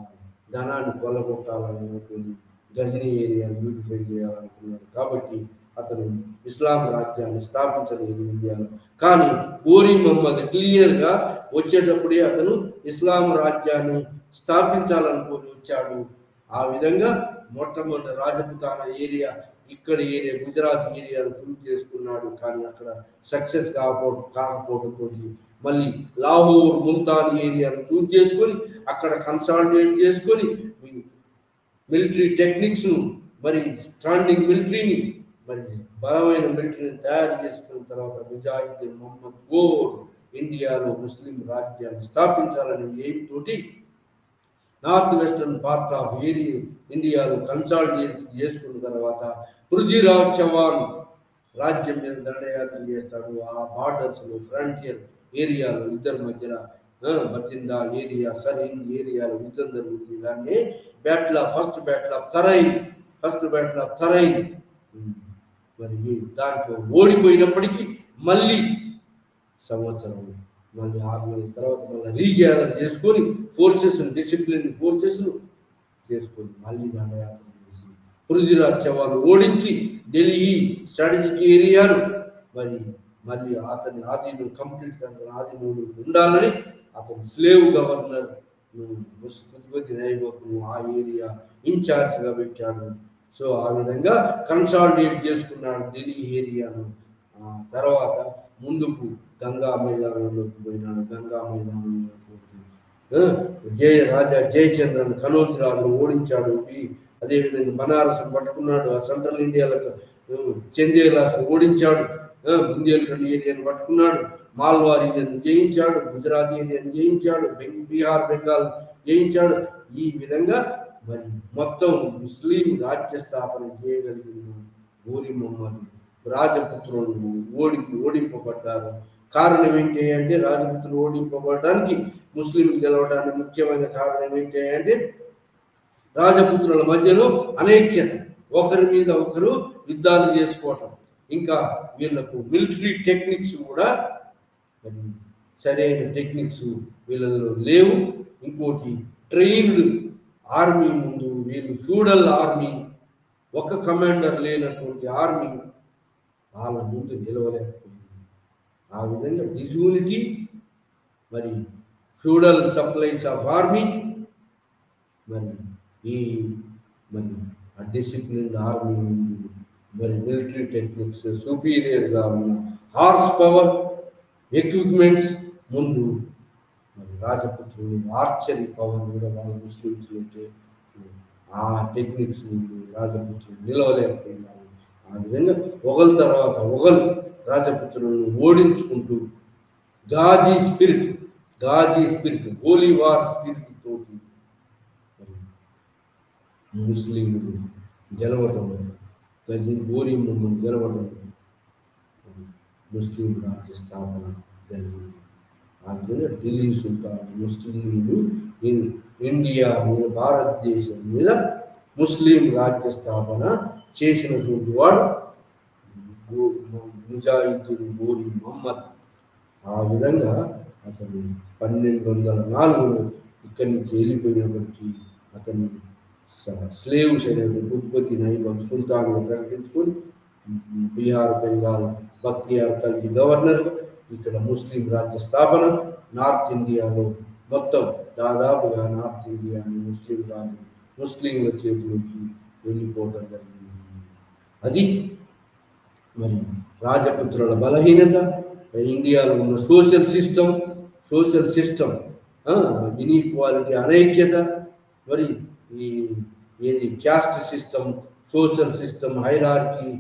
ధనాన్ని కొల్లగొట్టాలనుకుని గజ్నీ ఏరియాను బ్యూటిఫై చేయాలనుకున్నాడు. కాబట్టి అతను ఇస్లాం రాజ్యాన్ని స్థాపించలేదు ఇండియాలో. కానీ గోరీ మహమ్మద్ క్లియర్గా వచ్చేటప్పుడే అతను ఇస్లాం రాజ్యాన్ని స్థాపించాలనుకుని వచ్చాడు. ఆ విధంగా మొట్టమొదటి రాజపుతానా ఏరియా, ఇక్కడ ఏరియా గుజరాత్ ఏరియాను చూస్ చేసుకున్నాడు. కానీ అక్కడ సక్సెస్ కాకపోవడంతో మళ్ళీ లాహోర్, ముల్తాన్ ఏరియాను చూస్ చేసుకొని అక్కడ కన్సాలిడేట్ చేసుకొని మిలిటరీ టెక్నిక్స్ను, మరి స్టాండింగ్ మిలిటరీని, మరి బలమైన మిలిటరీని తయారు చేసుకున్న తర్వాత ముజాహిద్దీన్ మొహమ్మద్ గోర్ ఇండియాలో ముస్లిం రాజ్యాన్ని స్థాపించాలనే ఎయిమ్ తోటి north western part of area ఇండియాలో కన్సాలిడేట్ చేసుకున్న తర్వాత పృథ్వీరాజ్ చౌహాన్ రాజ్యం మీద దండయాత్ర చేస్తాడు. ఆ బార్డర్స్లో, ఫ్రంటియర్ ఏరియాలో ఇద్దరి మధ్యలో బతిండా ఏరియా, సరీన్ ఏరియాలో యుద్ధం జరుగుతుంది. దాన్ని ఫస్ట్ బ్యాటిల్ ఆఫ్ తరైన్. మరి దాంట్లో ఓడిపోయినప్పటికీ మళ్ళీ సంవత్సరం, మళ్ళీ 6 నెలల తర్వాత మళ్ళీ రీగ్యాదర్ చేసుకొని డిసిప్లిన్ ఫోర్సెస్ను చేసుకొని మళ్ళీ దండయాత్ర చేసి పృథ్వీరాజ్ చౌహాన్ ఓడించి ఢిల్లీ స్ట్రాటజిక్ ఏరియాను మళ్ళీ అతని కంప్లీట్ ఆధీనంలో ఉండాలని అతని స్లేవ్ గవర్నర్ ముస్లిం నైబర్ను ఆ ఏరియా ఇన్ఛార్జ్గా పెట్టాడు. సో ఆ విధంగా కన్సాలిడేట్ చేసుకున్నాడు ఢిల్లీ ఏరియాను. తర్వాత ముందుకు గంగా మైదానంలోకి పోయినాడు. గంగా మైదానంలో రాజా జయచంద్రన్ కనౌజ్ రాజును ఓడించాడు. అదేవిధంగా బనారస్ పట్టుకున్నాడు. సెంట్రల్ ఇండియాలో చందేలాస్ను ఓడించాడు. బుందేల్ఖండ్ ఏరియాను పట్టుకున్నాడు. మాల్వా రీజన్ జయించాడు. గుజరాత్ ఏరియాను జయించాడు. బీహార్, బెంగాల్ జయించాడు. ఈ విధంగా మరి మొత్తం ముస్లిం రాజ్య స్థాపన చేయగలిగిన గోరీ మహమ్మద్ రాజపుత్రులు ఓడింపబడ్డారు. కారణం ఏంటి అంటే, రాజపుత్రులు ఓడింపబడడానికి, ముస్లిం గెలవడానికి ముఖ్యమైన కారణం ఏంటి అంటే రాజపుత్రుల మధ్యలో అనైక్యత, ఒకరి మీద ఒకరు యుద్ధాలు చేసుకోవటం, ఇంకా వీళ్ళకు మిలిటరీ టెక్నిక్స్ కూడా మరి సరైన టెక్నిక్స్ వీళ్ళలో లేవు. ఇంకోటి ట్రైన్డ్ ఆర్మీ ముందు వీళ్ళు ఫ్యూడల్ ఆర్మీ, ఒక కమాండర్ లేనటువంటి ఆర్మీ వాళ్ళ ముందు నిలవలేకపోయింది. ఆ విధంగా డిజూనిటీ, మరి ఫ్యూడల్ సప్లైస్ ఆఫ్ ఆర్మీ, మరి డిసిప్లిన్ ఆర్మీ ముందు, మరి మిలిటరీ టెక్నిక్స్ సుపీరియర్గా ఉన్న హార్స్ పవర్ ఎక్విప్మెంట్స్ ముందు, మరి రాజపుత్రులు ఆర్చరీ పవర్ కూడా వాళ్ళ ముస్లింస్లోకి ఆ టెక్నిక్స్ ముందు రాజపుత్రులు నిలవలేకపోయినారు. ఆ విధంగా ఒకరి తర్వాత ఒకరు రాజపుత్రులను ఓడించుకుంటూ Ghazi spirit holy war spirit తోటి ముస్లింలు గెలవటం, గోరీ మహమ్మద్ గెలవటం, ముస్లిం రాజ్య స్థాపన జరిగింది. ఆ విధంగా ఢిల్లీ సుల్తాన్ ముస్లింలు ఇండియా మీద, భారతదేశం మీద ముస్లిం రాజ్య స్థాపన చేసినటువంటి వాడు ముజాహిద్దీన్ గోరీ మహమ్మద్. ఆ విధంగా అతను 1204లో ఇక్కడి నుంచి వెళ్ళిపోయినప్పటికీ అతని స్లేవ్స్ అయినటువంటి ఉత్పత్తి నైబర్ సుల్తాన్గా ప్రకటించుకొని బీహార్, బెంగాల్, బక్తియార్ ఖల్జీ గవర్నర్గా ఇక్కడ ముస్లిం రాజ్య స్థాపన. నార్త్ ఇండియాలో మొత్తం దాదాపుగా నార్త్ ఇండియాని ముస్లింల చేతిలోకి వెళ్ళిపోవడం జరిగింది. అది మరి రాజపుత్రుల బలహీనత, ఇండియాలో ఉన్న సోషల్ సిస్టమ్ ఇన్ఈక్వాలిటీ, అనైక్యత, మరి ఏది caste system, social system, hierarchy,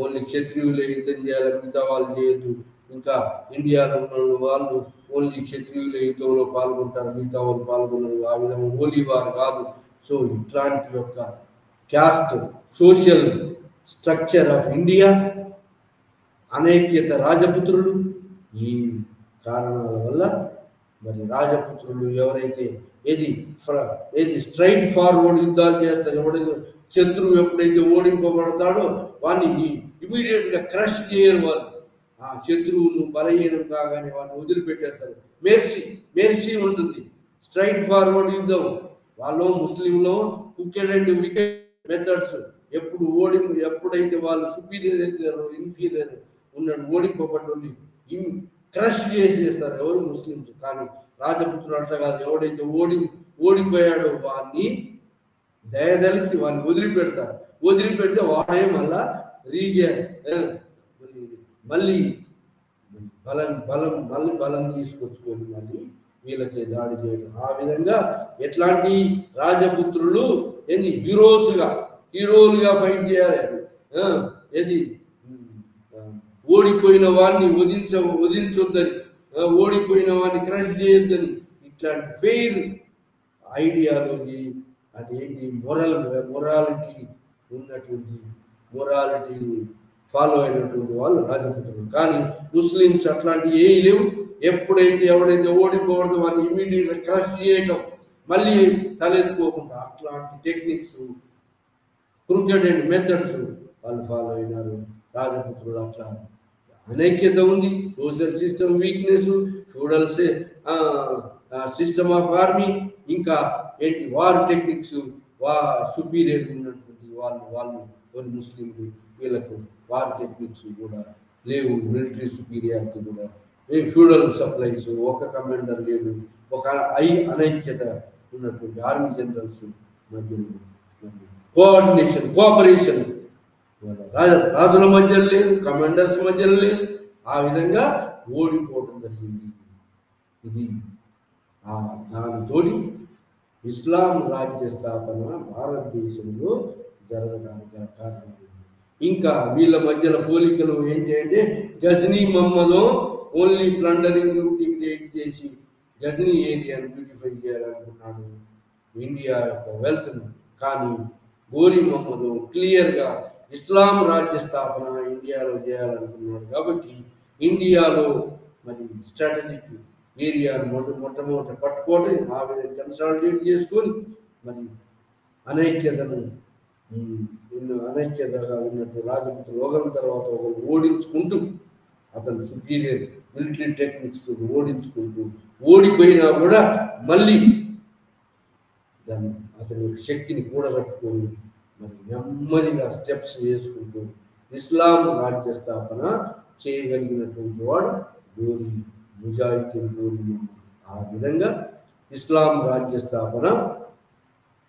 only క్షత్రియులే యుద్ధం చేయాలి, మిగతా వాళ్ళు చేయొద్దు, ఇంకా ఇండియాలో ఉన్న వాళ్ళు ఓన్లీ క్షత్రియులు యుద్ధంలో పాల్గొంటారు, మిగతా వాళ్ళు పాల్గొనరు, ఆ విధంగా హోలీ వార్ కాదు. సో ఇట్లాంటి యొక్క caste social structure of India, అనైక్యత రాజపుత్రులు, ఈ కారణాల వల్ల మరి రాజపుత్రులు ఎవరైతే ఏది స్ట్రైట్ ఫార్వర్డ్ యుద్ధాలు చేస్తారు, ఎవడైతే శత్రువు ఎప్పుడైతే ఓడింపబడతాడో వాడిని ఇమీడియట్ గా క్రష్ చేయరు. వాళ్ళు ఆ శత్రువును బలహీనం కాగానే వాడిని వదిలిపెట్టేస్తారు. మెర్సీ ఉంటుంది. స్ట్రైట్ ఫార్వర్డ్ యుద్ధం వాళ్ళు ముస్లింలో కుకెడ్ అండ్ వికెట్ మెథడ్స్. ఎప్పుడైతే వాళ్ళు సుపీరియర్ అవుతారో ఇన్ఫీరియర్ ఉన్నాడు ఓడిపోబడి క్రష్ చేసేస్తారు ఎవరు ముస్లింస్. కానీ రాజపుత్రులు అట్లా కాదు, ఎవడైతే ఓడిపోయాడో వాడిని దయదలిసి వాడిని వదిలిపెడతారు. వదిలిపెడితే వాడే మళ్ళీ బలం తీసుకొచ్చుకొని మళ్ళీ వీళ్ళకి దాడి చేయడం. ఆ విధంగా ఎట్లాంటి రాజపుత్రులు హీరోలుగా ఫైట్ చేయాలి. ఏది ఓడిపోయిన వాడిని వధించొద్దని, ఓడిపోయిన వాడిని క్రష్ చేయొద్దని, ఇట్లాంటి ఫెయిర్ ఐడియాలజీ అదేంటి మొరాలిటీని ఫాలో అయినటువంటి వాళ్ళు రాజపుత్రులు. కానీ ముస్లిమ్స్ అట్లాంటి ఏవి లేవు. ఎవడైతే ఓడిపోవడదో వాడిని ఇమీడియట్గా క్రష్ చేయటం, మళ్ళీ తలెత్తుకోకుండా అట్లాంటి టెక్నిక్స్, క్రూకెడ్ అండ్ మెథడ్స్ వాళ్ళు ఫాలో అయినారు రాజపుత్రులు. అట్లా అనైక్యత ఉంది, social system weakness, feudal system of army, ఇంకా వార్ టెక్నిక్స్ సుపీరియర్ ఉన్నటువంటి వాళ్ళు ముస్లింలు. వీళ్ళకు వార్ టెక్నిక్స్ కూడా లేవు, మిలిటరీ సుపీరియారిటీ కూడా, ఫ్యూడల్ సప్లైస్, ఒక కమాండర్ లేడు, ఒక అనైక్యత ఉన్నటువంటి ఆర్మీ జనరల్స్ మధ్యలో కోఆపరేషన్ రాజుల మధ్యలో లేదు, కమాండర్స్ మధ్యలో లేదు. ఆ విధంగా ఓడిపోవడం జరిగింది. ఇది దానితోటి ఇస్లాం రాజ్య స్థాపన భారతదేశంలో జరగడానికి కారణం. ఇంకా వీళ్ళ మధ్యలో పోలికలు ఏంటి అంటే, Ghazni Mohammed only plundering looting raid చేసి గజనీ ఏరియాను బ్యూటిఫై చేయాలనుకున్నాడు, ఇండియా యొక్క వెల్త్ను. కానీ గోరీ మహమ్మద్ క్లియర్గా ఇస్లాం రాజ్య స్థాపన ఇండియాలో చేయాలనుకున్నాడు. కాబట్టి ఇండియాలో మరి స్ట్రాటజిక్ ఏరియాను మొట్టమొదట పట్టుకోవటం, ఆ విధంగా కన్సాలిడేట్ చేసుకొని మరి అనైక్యతగా ఉన్నట్టు రాజపుత్రులు ఒకరి తర్వాత ఒకరు ఓడించుకుంటూ, అతను సుపీరియర్ మిలిటరీ టెక్నిక్స్ ఓడించుకుంటూ, ఓడిపోయినా కూడా మళ్ళీ అతని శక్తిని కూడగట్టుకొని మరి నెమ్మదిగా స్టెప్స్ చేసుకుంటూ ఇస్లాం రాజ్య స్థాపన చేయగలిగినటువంటి వాడు ముజాహిద్దీన్ గోరీ మహమ్మద్. ఆ విధంగా ఇస్లాం రాజ్య స్థాపన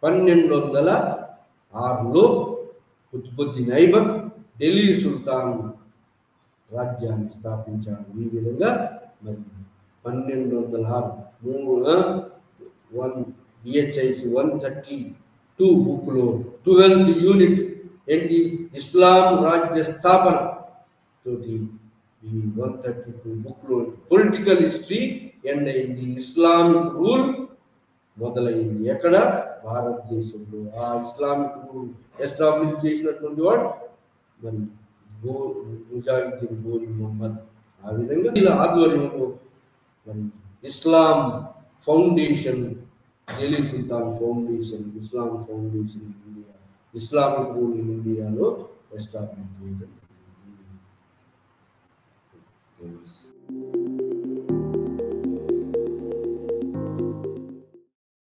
1206లో కుతుబుద్దీన్ ఐబక్ ఢిల్లీ సుల్తాన్ రాజ్యాన్ని స్థాపించాడు. ఈ విధంగా మరి 1206 BHIC 132 బుక్లో 12th యూనిట్ ఏంటి, ఇస్లాం రాజ్య స్థాపన తోటి ఈ 132 బుక్లో పొలిటికల్ హిస్టరీ ఎండ్ అయింది. ఇస్లామిక్ రూల్ మొదలైంది ఎక్కడ, భారతదేశంలో. ఆ ఇస్లామిక్ రూల్ ఎస్టాబ్లిష్ చేసినటువంటి వాడు మరి ముజాహిద్దీన్ గోరీ మహమ్మద్. ఆ విధంగా ఇలా ఆధ్వర్యంలో మరి Islam foundation, Delhi sultan foundation, Islam foundation in India, Islamic rule in ఇండియాలో ఎస్టాబ్లిష్ చేయడం.